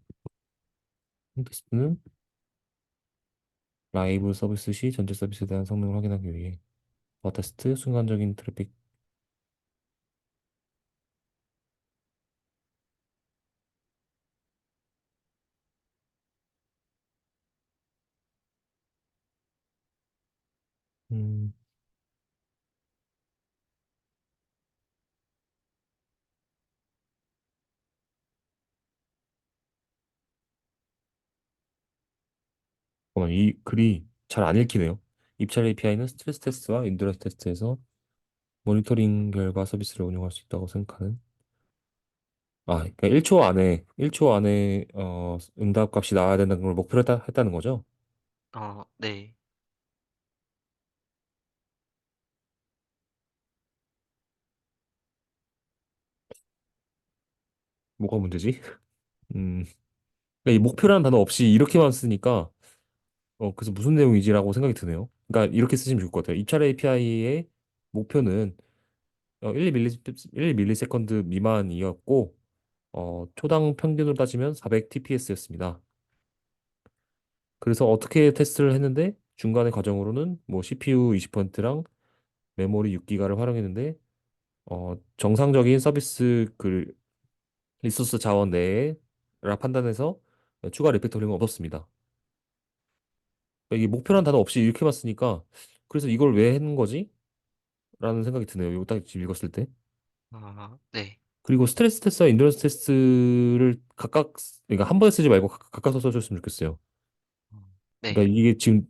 콘테스트는 라이브 서비스 시 전체 서비스에 대한 성능을 확인하기 위해 버테스트 순간적인 트래픽 음, 이 글이 잘 안 읽히네요. 입찰 API는 스트레스 테스트와 인듀런스 테스트에서 모니터링 결과 서비스를 운영할 수 있다고 생각하는 그러니까 1초 안에 응답 값이 나와야 된다는 걸 목표로 했다는 거죠? 네. 뭐가 문제지? 음, 그러니까 이 목표라는 단어 없이 이렇게만 쓰니까 그래서 무슨 내용이지라고 생각이 드네요. 그러니까 이렇게 쓰시면 좋을 것 같아요. 입찰 API의 목표는 1, 2밀리세컨드 미만이었고 초당 평균으로 따지면 400 TPS였습니다. 그래서 어떻게 테스트를 했는데 중간의 과정으로는 뭐 CPU 20%랑 메모리 6기가를 활용했는데 정상적인 서비스 그 리소스 자원 내에라 판단해서 추가 리팩토링은 없었습니다. 그러니까 이 목표란 단어 없이 이렇게만 쓰니까 그래서 이걸 왜 했는 거지? 라는 생각이 드네요. 이거 딱 지금 읽었을 때. 네. 그리고 스트레스 테스트와 인더런스 테스트를 각각 그러니까 한 번에 쓰지 말고 각각 써줬으면 좋겠어요. 네. 그러니까 이게 지금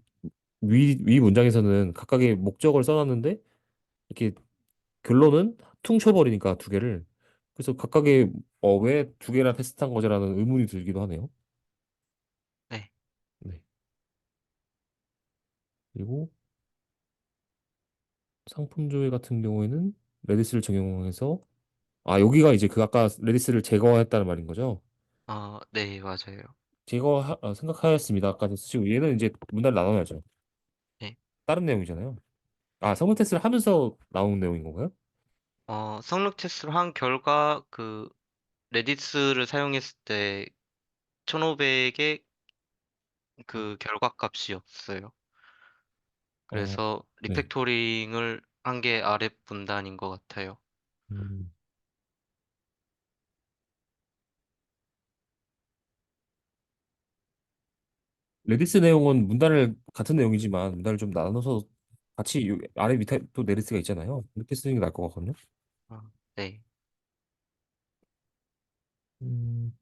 위 문장에서는 각각의 목적을 써놨는데 이렇게 결론은 퉁쳐버리니까 두 개를 그래서 각각의 왜 두 개나 테스트한 거지라는 의문이 들기도 하네요. 네. 네. 그리고 상품 조회 같은 경우에는 레디스를 적용해서 여기가 이제 그 아까 레디스를 제거했다는 말인 거죠. 네, 맞아요. 생각하였습니다. 아까 쓰시고 얘는 이제 문단을 나눠야죠. 네. 다른 내용이잖아요. 성능 테스트를 하면서 나온 내용인 건가요? 성능 테스트를 한 결과 레디스를 사용했을 때 1500의 그 결과값이었어요. 어, 그래서 네. 리팩토링을 한 게 아래 분단인 것 같아요. 음, 레디스 내용은 문단을 같은 내용이지만 문단을 좀 나눠서 같이 아래 밑에 또 레디스가 있잖아요. 이렇게 쓰는 게 나을 것 같거든요. 네. 음,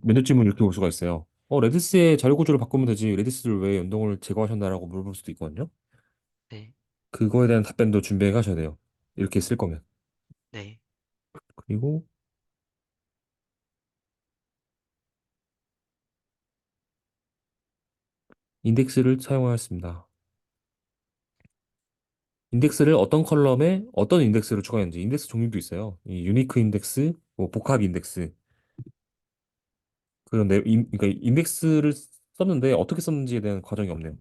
면접 질문 이렇게 볼 수가 있어요. 레디스의 자료 구조를 바꾸면 되지. 레디스를 왜 연동을 제거하셨나라고 물어볼 수도 있거든요. 네. 그거에 대한 답변도 준비해 가셔야 돼요. 이렇게 쓸 거면. 네. 그리고 인덱스를 사용하였습니다. 인덱스를 어떤 컬럼에 어떤 인덱스를 추가했는지 인덱스 종류도 있어요. 이 유니크 인덱스, 뭐 복합 인덱스 그러니까 인덱스를 썼는데 어떻게 썼는지에 대한 과정이 없네요.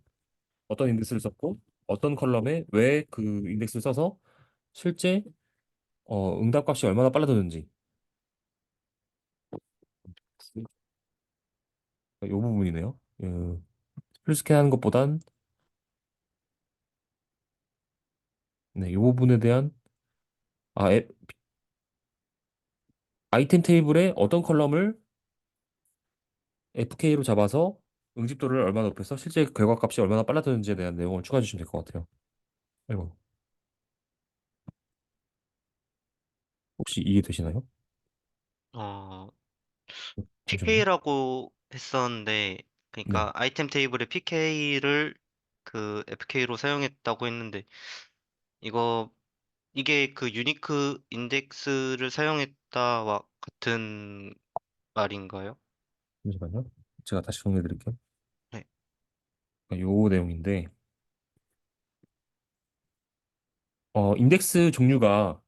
어떤 인덱스를 썼고 어떤 컬럼에 왜 그 인덱스를 써서 실제 응답 값이 얼마나 빨라졌는지 이 부분이네요. 풀스캔하는 것보단 네, 이 부분에 대한 아, 에- 아이템 테이블에 어떤 컬럼을 FK로 잡아서 응집도를 얼마나 높여서 실제 결과값이 얼마나 빨라졌는지에 대한 내용을 추가해 주시면 될 것 같아요. 아이고, 혹시 이해되시나요? 어, 잠시만요. PK라고 했었는데, 네. 그러니까 아이템 테이블에 PK를 FK로 사용했다고 했는데, 이거, 이게 그 유니크 인덱스를 사용했다와 같은 말인가요? 잠시만요. 제가 다시 정리해 드릴게요. 네. 요 내용인데, 인덱스 종류가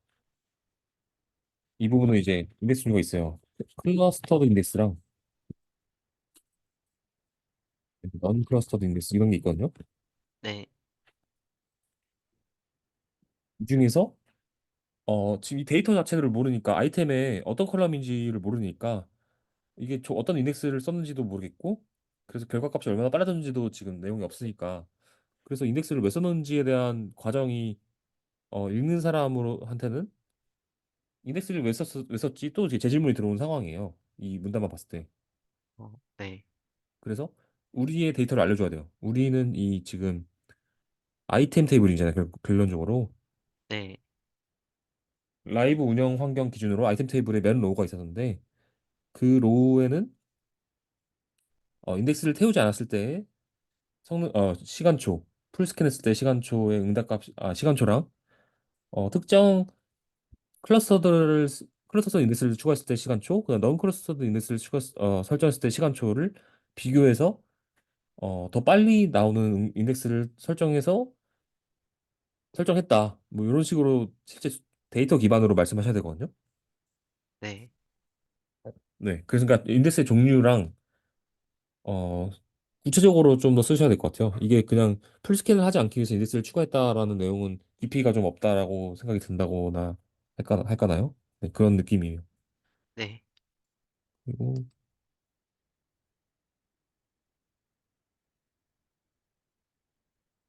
이 부분은 이제 인덱스 종류가 있어요. 클러스터드 인덱스랑 넌 클러스터드 인덱스 이런 게 있거든요. 네. 이 중에서 지금 이 데이터 자체를 모르니까 아이템의 어떤 컬럼인지를 모르니까 이게 어떤 인덱스를 썼는지도 모르겠고 그래서 결과값이 얼마나 빨라졌는지도 지금 내용이 없으니까 그래서 인덱스를 왜 썼는지에 대한 과정이 읽는 사람으로한테는 인덱스를 왜 썼지 또 이제 재질문이 들어온 상황이에요. 이 문단만 봤을 때. 네, 그래서 우리의 데이터를 알려줘야 돼요. 우리는 이 지금 아이템 테이블이잖아요. 결론적으로 네, 라이브 운영 환경 기준으로 아이템 테이블에 맨 로우가 있었는데 그 로우에는 인덱스를 태우지 않았을 때 시간초 풀스캔 했을 때 시간초의 응답값 시간초랑 특정 클러스터 인덱스를 추가했을 때 시간초 그다음 넌 클러스터드 인덱스를 설정했을 때 시간초를 비교해서 더 빨리 나오는 인덱스를 설정했다. 뭐 이런 식으로 실제 데이터 기반으로 말씀하셔야 되거든요. 네, 네. 그래서 그러니까 인덱스의 종류랑 어 구체적으로 좀 더 쓰셔야 될 것 같아요. 이게 그냥 풀스캔을 하지 않기 위해서 인덱스를 추가했다라는 내용은 깊이가 좀 없다라고 생각이 든다거나 할까나요? 네, 그런 느낌이에요. 네, 그리고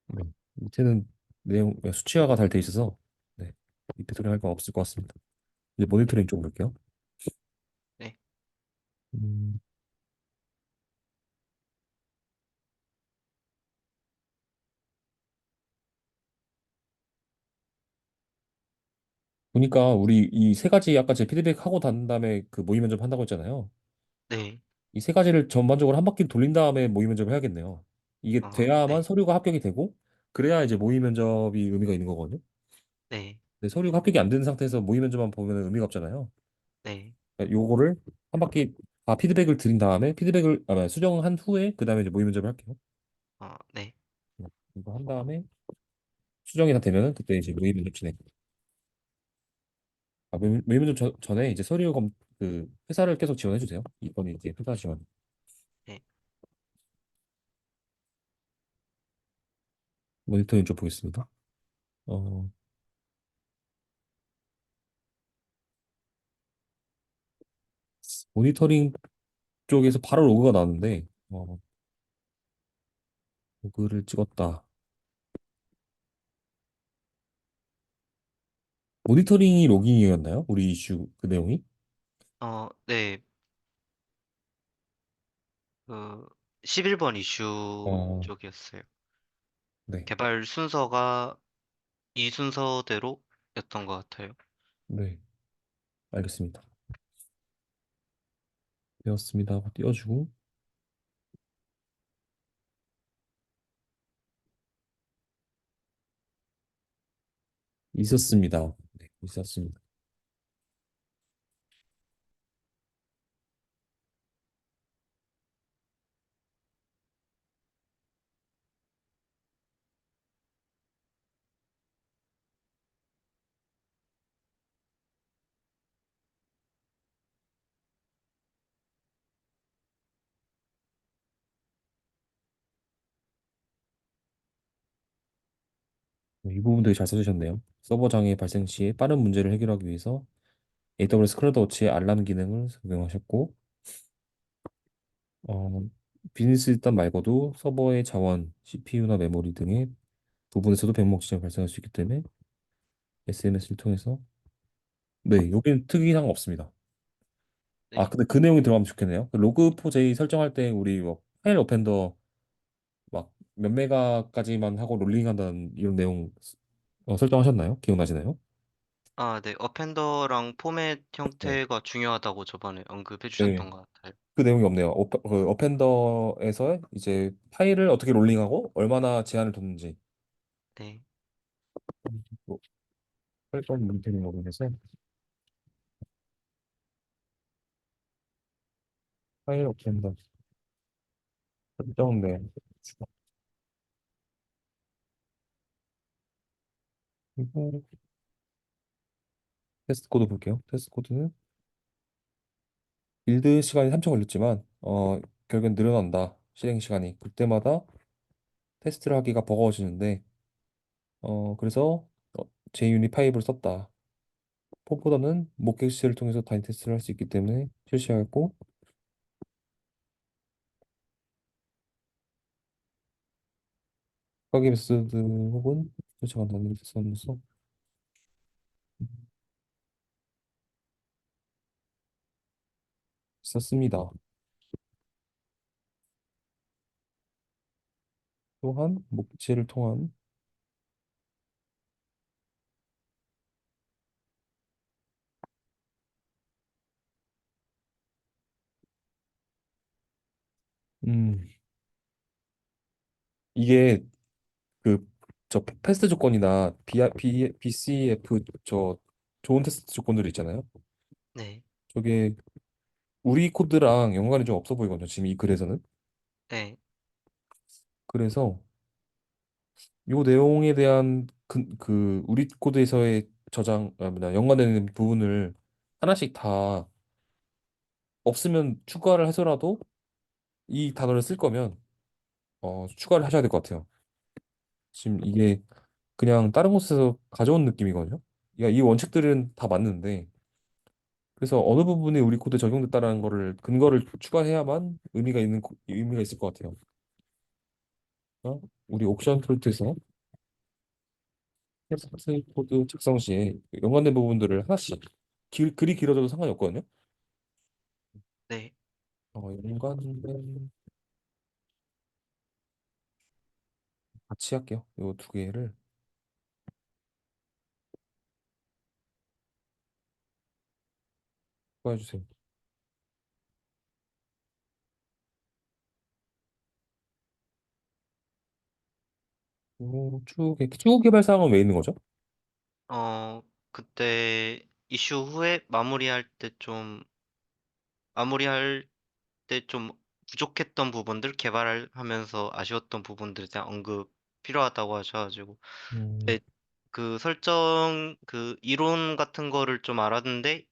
네, 밑에는 내용 수치화가 잘 돼 있어서 네, 밑에 소리 할 건 없을 것 같습니다. 이제 모니터링 좀 볼게요. 네, 음, 보니까 우리 이 세 가지 아까 제 피드백 하고 난 다음에 그 모의 면접 한다고 했잖아요. 네, 이 세 가지를 전반적으로 한 바퀴 돌린 다음에 모의 면접을 해야겠네요. 이게 돼야만 네, 서류가 합격이 되고 그래야 이제 모의 면접이 의미가 있는 거거든요. 네, 근데 서류가 합격이 안 되는 상태에서 모의 면접만 보면 의미가 없잖아요. 네, 그러니까 요거를 한 바퀴 피드백을 드린 다음에 수정한 후에 그 다음에 이제 모의 면접을 할게요. 네, 이거 한 다음에 수정이 다 되면은 그때 이제 모의 면접 진행. 모의 면접 전에 이제 그 회사를 계속 지원해 주세요. 이번에 이제 회사 지원. 네. 모니터링 좀 보겠습니다. 어, 모니터링 쪽에서 바로 로그가 나왔는데 로그를 찍었다. 모니터링이 로깅이었나요? 우리 이슈 그 내용이? 네, 그 11번 이슈 어, 쪽이었어요. 네, 개발 순서가 이 순서대로였던 것 같아요. 네, 알겠습니다. 되었습니다. 하고 띄워주고 있었습니다. 네, 있었습니다. 이 부분 되게 잘 써주셨네요. 서버 장애 발생 시에 빠른 문제를 해결하기 위해서 AWS 클라우드워치의 알람 기능을 적용하셨고 어, 비즈니스 일단 말고도 서버의 자원, CPU나 메모리 등의 부분에서도 백목 지장이 발생할 수 있기 때문에 SMS를 통해서 여기는 특이사항 없습니다. 네. 근데 그 내용이 들어가면 좋겠네요. 그 로그4j 설정할 때 우리 뭐 파일 어펜더 막 몇 메가까지만 하고 롤링한다는 이런 내용 설정하셨나요? 기억나시나요? 네. 어펜더랑 포맷 네. 형태가 중요하다고 저번에 언급해 네. 주셨던 것 같아요. 그 내용이 없네요. 그 어펜더에서 이제 파일을 어떻게 롤링하고 얼마나 제한을 뒀는지 네. 뭐, 설정 문제는 부분에서 파일 어펜더 설정 네. 그리고 테스트 코드 볼게요. 테스트 코드는 빌드 시간이 3초 걸렸지만 결국엔 늘어난다. 실행 시간이 그때마다 테스트를 하기가 버거워지는데 그래서 JUnit 5를 썼다. 4보다는 목격시를 통해서 단위 테스트를 할 수 있기 때문에 실시하였고, 확인 메소드 혹은 설정한 단위를 테스트함으로써 썼습니다. 또한 목재를 통한 음 이게 그 저 패스트 조건이나 BCF 저 좋은 테스트 조건들 있잖아요. 네, 저게 우리 코드랑 연관이 좀 없어 보이거든요. 지금 이 글에서는. 네, 그래서 요 내용에 대한 우리 코드에서의 뭐냐 연관되는 부분을 하나씩 다 없으면 추가를 해서라도 이 단어를 쓸 거면 추가를 하셔야 될 것 같아요. 지금 이게 그냥 다른 곳에서 가져온 느낌이거든요. 그러니까 이 원칙들은 다 맞는데 그래서 어느 부분에 우리 코드에 적용됐다라는 거를 근거를 추가해야만 의미가 있을 것 같아요. 우리 옥션 프로젝트에서 텍스트 코드 작성 시에 연관된 부분들을 하나씩 글이 길어져도 상관이 없거든요. 네. 연관된 같이 할게요. 요 두 개를 추가해 주세요. 추후 개발 사항은 왜 있는 거죠? 어, 그때 이슈 후에 마무리할 때 좀 부족했던 부분들, 개발하면서 아쉬웠던 부분들에 대한 언급 필요하다고 하셔가지고, 음, 네, 그 이론 같은 거를 좀 알았는데,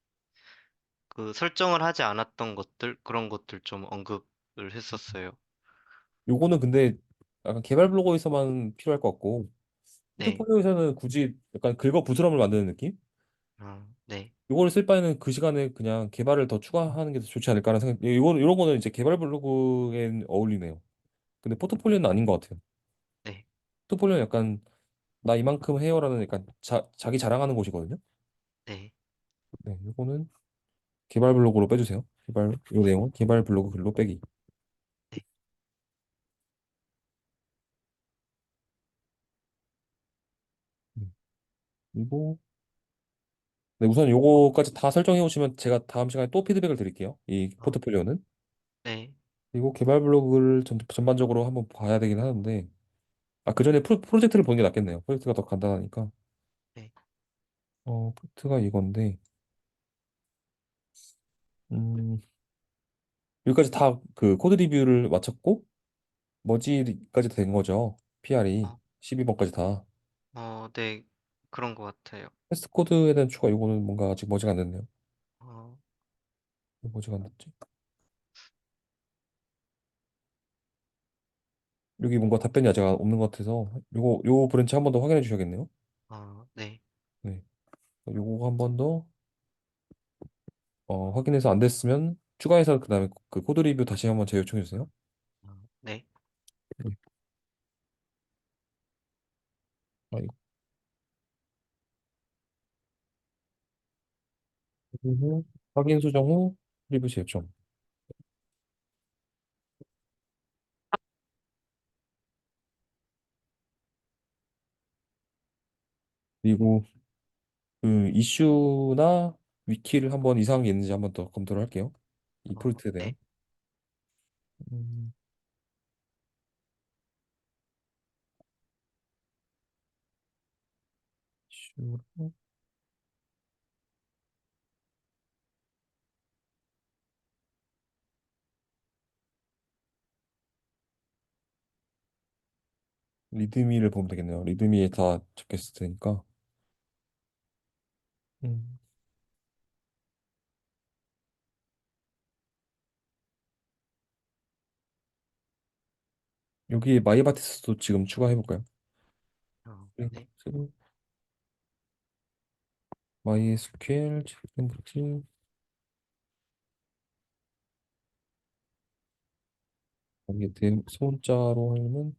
그 설정을 하지 않았던 것들, 그런 것들 좀 언급을 했었어요. 요거는 근데 약간 개발 블로거에서만 필요할 것 같고 네, 포트폴리오에서는 굳이 약간 긁어 부스럼을 만드는 느낌? 네, 요거를 쓸 바에는 그 시간에 그냥 개발을 더 추가하는 게 더 좋지 않을까라는 생각. 이런 거는 이제 개발 블로그에 어울리네요. 근데 포트폴리오는 아닌 것 같아요. 네, 포트폴리오는 약간 나 이만큼 해요라는 약간 자기 자랑하는 곳이거든요. 네, 네, 요거는 개발 블로그로 빼주세요. 요 내용은 개발 블로그 글로 빼기. 네. 그리고 네, 우선 요거까지 다 설정해 오시면 제가 다음 시간에 또 피드백을 드릴게요. 이 어, 포트폴리오는. 네, 그리고 개발 블로그를 전반적으로 한번 봐야 되긴 하는데 그 전에 프로젝트를 보는 게 낫겠네요. 프로젝트가 더 간단하니까. 네, 프로젝트가 이건데 음, 여기까지 다 그 코드 리뷰를 마쳤고 머지까지 된 거죠. PR이 어, 12번까지 다. 네, 그런 것 같아요. 테스트 코드에 대한 추가 요거는 뭔가 아직 머지가 안 됐네요. 어, 왜 머지가 안 됐지? 여기 뭔가 답변이 아직 없는 것 같아서 요 브랜치 한 번 더 확인해 주셔야겠네요. 네, 네. 요거 한 번 더 확인해서 안 됐으면 추가해서 그다음에 그 코드 리뷰 다시 한번 재요청해 주세요. 네, 네. 이거 그리고 확인 수정 후 리뷰 재요청. 그리고 그 이슈나 위키를 한번 이상한 게 있는지 한번 더 검토를 할게요. 이 프로젝트에 네, 대한. 음, 이슈로 리드미를 보면 되겠네요. 리드미에 다 적혀 있을 테니까. 음, 여기에 마이바티스도 지금 추가해 볼까요? 네, MySQL, 챗GPT, 이게 소문자로 하면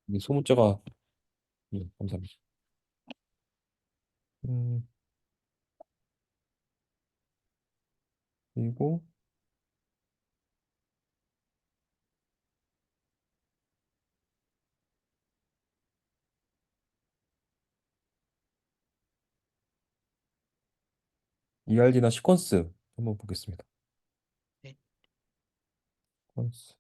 이 소문자가 감사합니다. 음, 그리고 ERD나 시퀀스 한번 보겠습니다. 네. 시퀀스.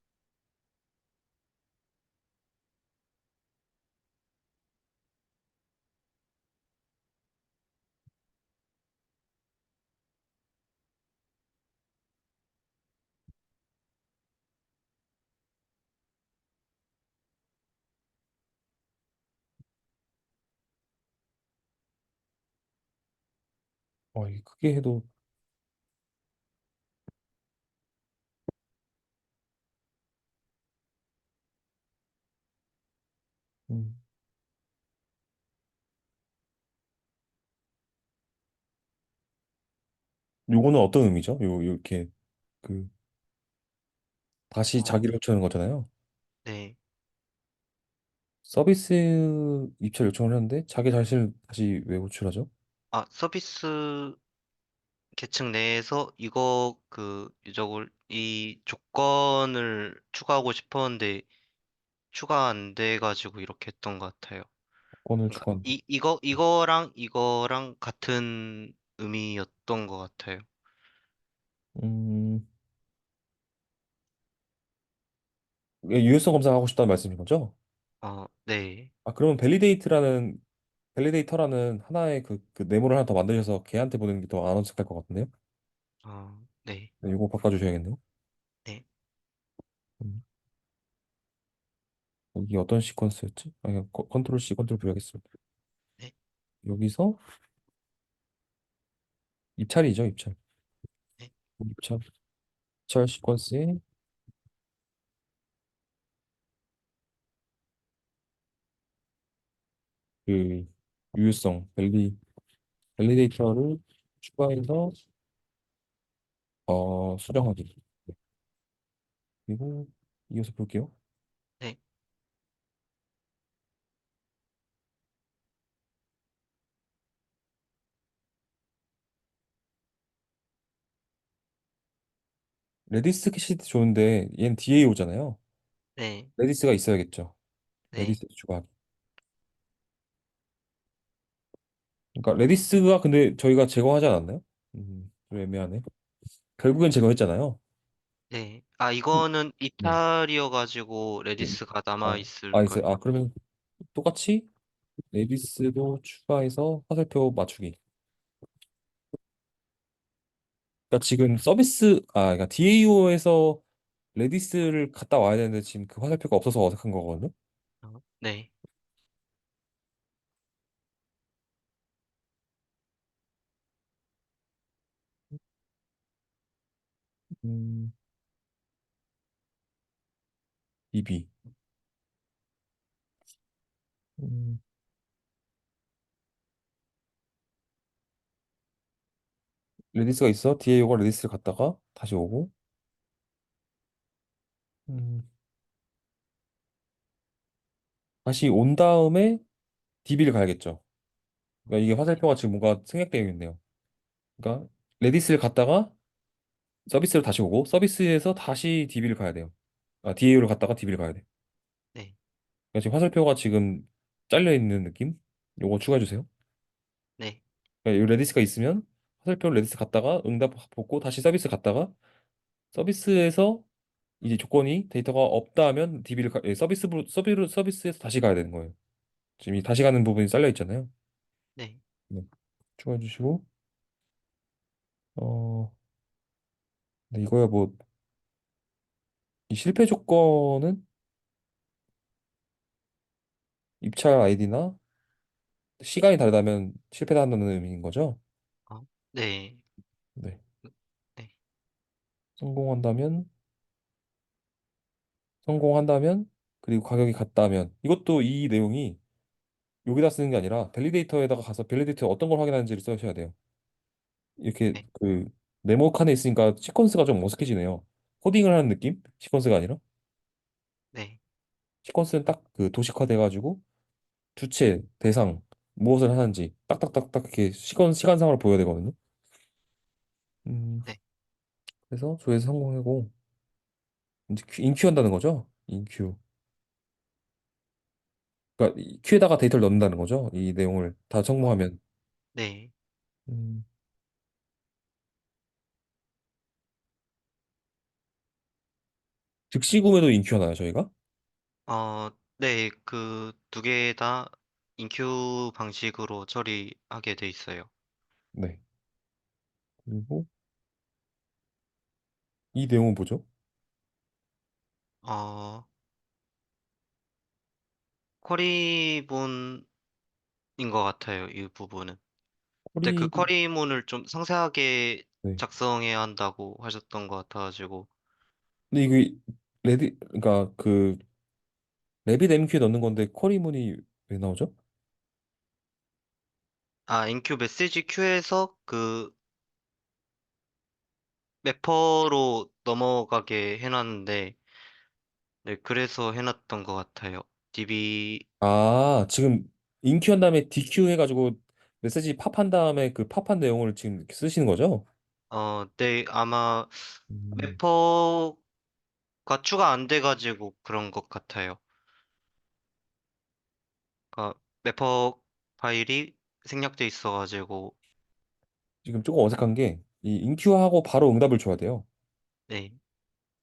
이게 크게 해도 음, 요거는 어떤 의미죠? 이렇게 그 다시 어, 자기를 호출하는 거잖아요. 네. 서비스 입찰 요청을 했는데 자기 자신을 다시 왜 호출하죠? 아, 서비스 계층 내에서 이거 이적을 이 조건을 추가하고 싶었는데 추가 안 돼가지고 이렇게 했던 것 같아요. 권을 그러니까 추구한다. 이거랑 같은 의미였던 것 같아요. 음, 유효성 검사하고 싶다는 말씀인 거죠? 네. 그러면 밸리데이터라는 하나의 그 네모를 하나 더 만드셔서 걔한테 보내는 게 더 안 어색할 것 같은데요? 네. 네, 이거 바꿔주셔야겠네요. 네. 음, 이게 어떤 시퀀스였지? 그냥 컨트롤 C, 컨트롤 V 하겠습니다. 네. 여기서 입찰이죠, 입찰. 네. 입찰, 입찰 시퀀스에 그 유효성, 밸리데이터를 추가해서 수정하기. 네, 그리고 이어서 볼게요. 네. 레디스 캐시도 좋은데 얘는 DAO잖아요. 네. 레디스가 있어야겠죠. 네. 레디스 추가하기. 그러니까 레디스가 근데 저희가 제거하지 않았나요? 좀 애매하네. 결국엔 제거했잖아요. 네. 이거는 네. 이탈이어가지고 네. 레디스가 남아 아, 있을 있어요. 거예요. 그러면 똑같이 레디스도 추가해서 화살표 맞추기. 그러니까 지금 그러니까 DAO에서 레디스를 갔다 와야 되는데 지금 그 화살표가 없어서 어색한 거거든요. 네. 음, DB. 음, 레디스가 있어. DAO가 레디스를 갔다가 다시 오고. 음, 다시 온 다음에 DB를 가야겠죠. 그러니까 이게 네. 화살표가 지금 뭔가 생략되어 있네요. 그러니까 레디스를 갔다가 서비스로 다시 오고 서비스에서 다시 DB를 가야 돼요. DAO를 갔다가 DB를 가야 돼. 네. 그러니까 지금 화살표가 지금 잘려 있는 느낌? 요거 추가해 주세요. 네. 그러니까 이 레디스가 있으면 화살표 레디스 갔다가 응답 보고 다시 서비스 갔다가 서비스에서 이제 조건이 데이터가 없다 하면 서비스에서 다시 가야 되는 거예요. 지금 이 다시 가는 부분이 잘려 있잖아요. 네. 네. 추가해 주시고 어, 네, 이거야 뭐 이 실패 조건은 입찰 아이디나 시간이 다르다면 실패한다는 의미인 거죠? 네. 네. 네. 성공한다면 성공한다면 그리고 가격이 같다면 이것도 이 내용이 여기다 쓰는 게 아니라 밸리데이터에다가 가서 밸리데이터 어떤 걸 확인하는지를 써셔야 돼요. 이렇게 네, 그 네모 칸에 있으니까 시퀀스가 좀 어색해지네요. 코딩을 하는 느낌? 시퀀스가 아니라 네, 시퀀스는 딱 그 도식화 돼가지고 주체, 대상 무엇을 하는지 딱딱딱딱 이렇게 시간상으로 보여야 되거든요. 음, 네. 그래서 조회수 성공하고 이제 인큐 한다는 거죠. 인큐. 그러니까 이 큐에다가 데이터를 넣는다는 거죠. 이 내용을 다 어, 성공하면. 네. 음, 즉시 구매도 인큐 하나요, 저희가? 네, 그 두 개 다 인큐 방식으로 처리하게 돼 있어요. 네. 그리고 이 내용은 뭐죠? 어, 쿼리문인 것 같아요, 이 부분은. 근데 그 쿼리. 쿼리문을 좀 상세하게 네. 작성해야 한다고 하셨던 것 같아가지고, 근데 이게 그러니까 그 래빗 MQ에 넣는 건데 쿼리문이 왜 나오죠? 인큐 메시지 큐에서 그 매퍼로 넘어가게 해놨는데, 네, 그래서 해놨던 것 같아요. DB, 아, 지금 인큐 한 다음에 DQ 해가지고 메시지 팝한 다음에 그 팝한 내용을 지금 이렇게 쓰시는 거죠? 네, 아마 음, 매퍼가 추가 안 돼가지고 그런 것 같아요. 그러니까 매퍼 파일이 생략돼 있어가지고, 지금 조금 어색한 게 이 인큐하고 바로 응답을 줘야 돼요. 네,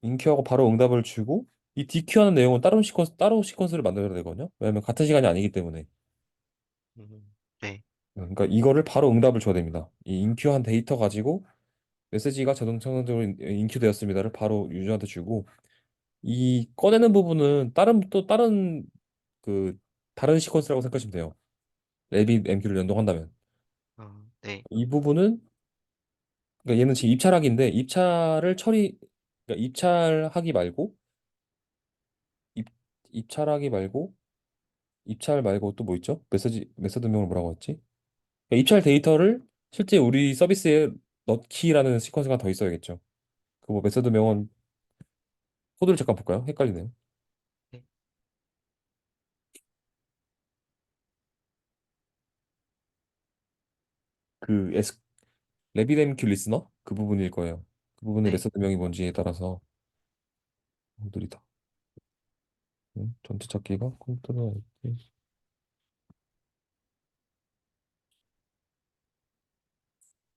인큐하고 바로 응답을 주고 이 DQ 하는 내용은 따로 시퀀스를 만들어야 되거든요. 왜냐면 같은 시간이 아니기 때문에. 네, 그러니까 이거를 바로 응답을 줘야 됩니다. 이 인큐한 데이터 가지고 메시지가 자동적으로 인큐되었습니다를 바로 유저한테 주고 이 꺼내는 부분은 다른 그 다른 시퀀스라고 생각하시면 돼요. 래빗 MQ를 연동한다면 네, 이 부분은 그러니까 얘는 지금 입찰하기인데 그러니까 입찰하기 말고 입 입찰하기 말고 입찰 말고 또 뭐 있죠? 메서드명을 뭐라고 했지? 그러니까 입찰 데이터를 실제 우리 서비스에 넣기라는 시퀀스가 더 있어야겠죠. 그 뭐 메서드명은 코드를 잠깐 볼까요? 헷갈리네요. 네, 그 래빗MQ 리스너 그 부분일 거예요. 그 부분의 네. 메서드명이 뭔지에 따라서 느리다. 전체 찾기가 컴퓨터나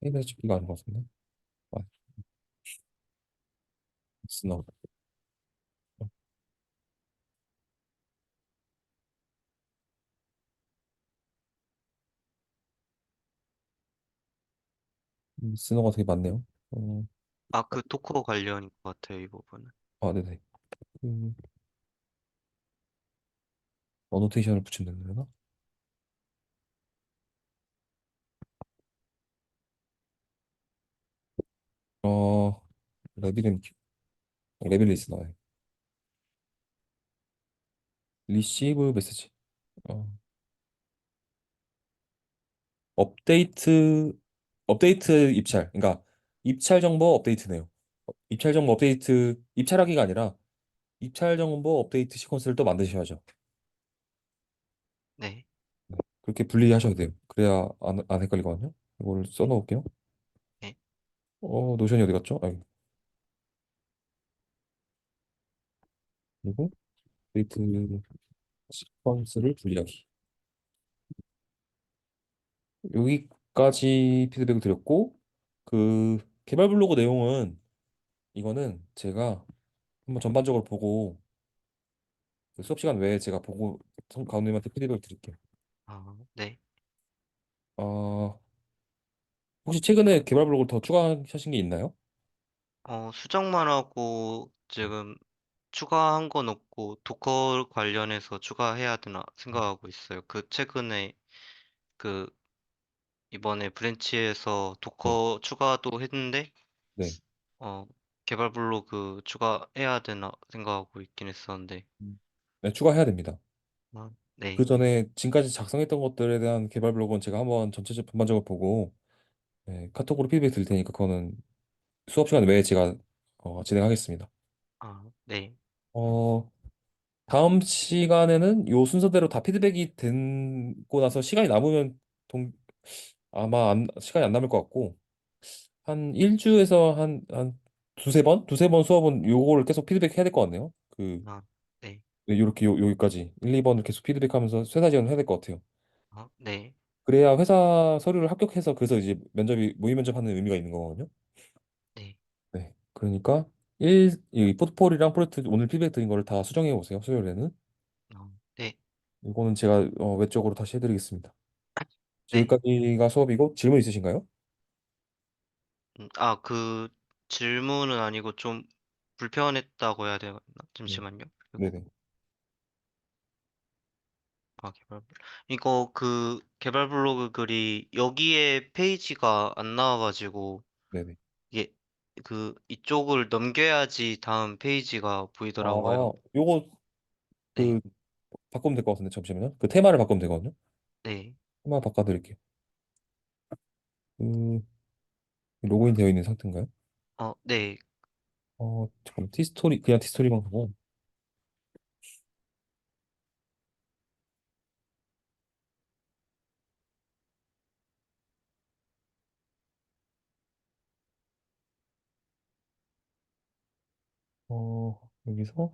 헤이더 찾기가 아닌 것 같은데. 아, 리스너. 리스너가 되게 많네요. 그 도커 관련인 것 같아요, 이 부분은. 네네. 음, 어노테이션을 붙이면 되나? 어, 래빗MQ. 래빗 리스너. 리시브 메시지. 어, 업데이트 업데이트 입찰. 그러니까 입찰 정보 업데이트네요. 입찰 정보 업데이트 입찰하기가 아니라 입찰 정보 업데이트 시퀀스를 또 만드셔야죠. 네, 네, 그렇게 분리하셔야 돼요. 그래야 안 헷갈리거든요. 이걸 써놓을게요. 네, 노션이 어디 갔죠? 그리고 업데이트 시퀀스를 분리하기. 여기까지 피드백을 드렸고 그 개발 블로그 내용은 이거는 제가 한번 전반적으로 보고 그 수업 시간 외에 제가 보고 가운데님한테 피드백을 드릴게요. 네. 어, 혹시 최근에 개발 블로그를 더 추가하신 게 있나요? 수정만 하고 지금 추가한 건 없고 도커 관련해서 추가해야 되나 생각하고 있어요. 그 최근에 그 이번에 브랜치에서 네. 도커 추가도 했는데 네. 어, 개발 블로그 추가해야 되나 생각하고 있긴 했었는데 네, 추가해야 됩니다. 그 네. 전에 지금까지 작성했던 것들에 대한 개발 블로그는 제가 한번 전체적 전반적으로 보고 네, 카톡으로 피드백 드릴 테니까 그거는 수업 시간 외에 제가 진행하겠습니다. 아, 네. 어, 다음 시간에는 요 순서대로 다 피드백이 되고 나서 시간이 남으면 아마 시간이 안 남을 것 같고 한 1주에서 한 두세 번? 두세 번 수업은 요거를 계속 피드백 해야 될 것 같네요. 아, 네. 네, 요렇게 여기까지 1, 2번을 계속 피드백하면서 세 가지는 해야 될 것 같아요. 네. 그래야 회사 서류를 합격해서 그래서 이제 모의 면접하는 의미가 있는 거거든요. 네. 네. 그러니까 이 포트폴리오랑 프로젝트 오늘 피드백 드린 거를 다 수정해 오세요. 수요일에는. 네. 이거는 제가 외적으로 다시 해드리겠습니다. 네. 지금까지가 수업이고 질문 있으신가요? 그 질문은 아니고 좀 불편했다고 해야 되나? 네. 잠시만요. 그리고 네네. 개발 이거 그 개발 블로그 글이 여기에 페이지가 안 나와가지고 네네. 이게 그 이쪽을 넘겨야지 다음 페이지가 아, 보이더라고요. 요거 네. 그 바꾸면 될 것 같은데 잠시만요. 그 테마를 바꾸면 되거든요. 네. 테마 바꿔드릴게요. 그 로그인 되어 있는 상태인가요? 네. 잠깐 티스토리 그냥 티스토리만 하고 여기서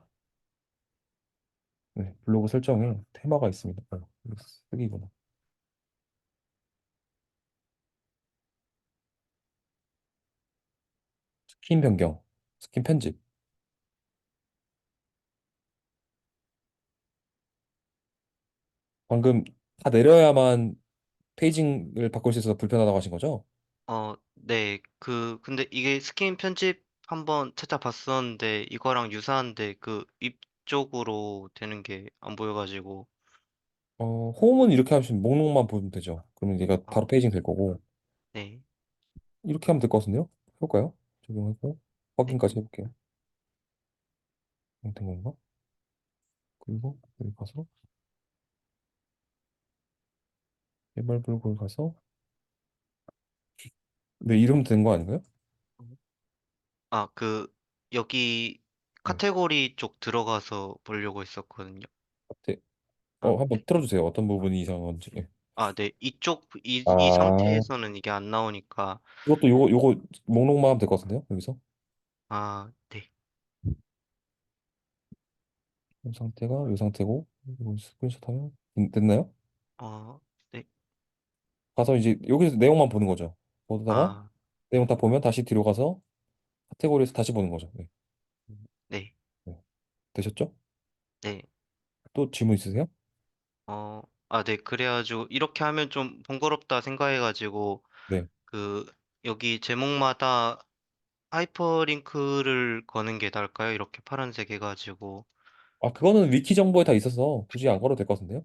네, 블로그 설정에 테마가 있습니다. 여기 쓰기구나. 스킨 변경, 스킨 편집. 방금 다 내려야만 페이징을 바꿀 수 있어서 불편하다고 하신 거죠? 네. 근데 이게 스킨 편집 한번 찾아봤었는데 이거랑 유사한데 그 위쪽으로 되는 게 안 보여가지고. 홈은 이렇게 하시면 목록만 보면 되죠. 그러면 얘가 아, 바로 페이징 될 거고 네. 이렇게 하면 될 것 같은데요? 해볼까요? 적용하고 네. 확인까지 해볼게요. 된 건가? 그리고 여기 가서 개발 블로그를 가서 네, 이름 된 거 아닌가요? 여기 네. 카테고리 쪽 들어가서 보려고 했었거든요. 네. 네. 한번 틀어주세요. 어떤 부분이 이상한지. 네. 네. 이 아, 상태에서는 이게 안 나오니까. 이것도 요거 목록만 하면 될 것 같은데요? 여기서 네. 이 상태가 이 상태고 이거 스크린샷 하면 됐나요? 어, 네. 가서 이제 여기서 내용만 보는 거죠. 보다가 아, 내용 다 보면 다시 뒤로 가서 카테고리에서 다시 보는 거죠. 네. 네. 네. 되셨죠? 네. 또 질문 있으세요? 네. 그래가지고 이렇게 하면 좀 번거롭다 생각해가지고 네. 그 여기 제목마다 하이퍼링크를 거는 게 나을까요? 이렇게 파란색 해가지고. 그거는 위키 정보에 다 있어서 굳이 안 걸어도 될 것 같은데요?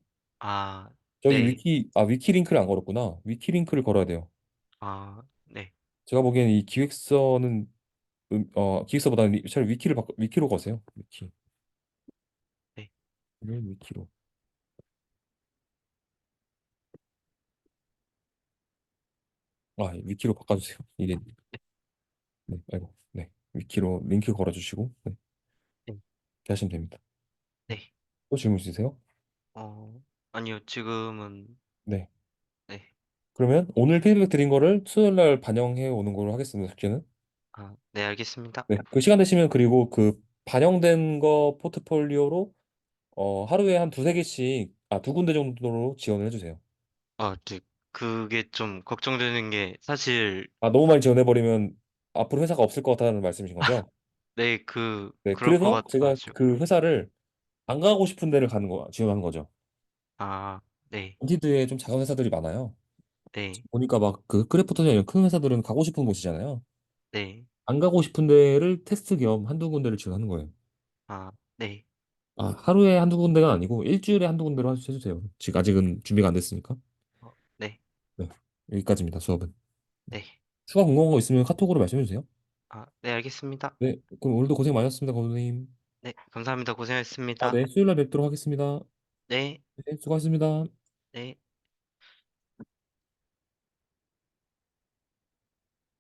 저기 네. 위키 링크를 안 걸었구나. 위키 링크를 걸어야 돼요. 네. 제가 보기에는 이 기획서는 기획서보다는 차라리 위키로 거세요. 위키. 네. 위키로. 위키로 바꿔주세요. 이게 네, 아이고, 네, 위키로 링크 걸어주시고 네, 네. 이렇게 하시면 됩니다. 네. 또 질문 있으세요? 아니요. 지금은. 네. 네. 그러면 오늘 피드백 드린 거를 수요일 날 반영해 오는 걸로 하겠습니다. 숙제는. 네. 알겠습니다. 네. 그 시간 되시면 그리고 그 반영된 거 포트폴리오로 하루에 한 두세 개씩 두 군데 정도로 지원을 해주세요. 네. 그게 좀 걱정되는 게 사실. 너무 많이 지원해버리면 앞으로 회사가 없을 것 같다는 말씀이신 거죠? 네. 네. 그럴 것 그래서 제가 같아가지고. 그 회사를 안 가고 싶은 데를 지원하는 거죠. 네. 인디드에 좀 작은 회사들이 많아요. 네. 보니까 막 그 크래프톤이나 이런 큰 회사들은 가고 싶은 곳이잖아요. 네. 안 가고 싶은 데를 테스트 겸 한두 군데를 지원하는 거예요. 네. 하루에 한두 군데가 아니고 일주일에 한두 군데로 해주세요. 지금 아직은 준비가 안 됐으니까. 네. 네. 여기까지입니다, 수업은. 네. 추가 궁금한 거 있으면 카톡으로 말씀해 주세요. 네. 알겠습니다. 네. 그럼 오늘도 고생 많으셨습니다, 감독님. 네. 감사합니다. 고생했습니다. 네. 수요일 날 뵙도록 하겠습니다. 네, 네, 수고하셨습니다. 네.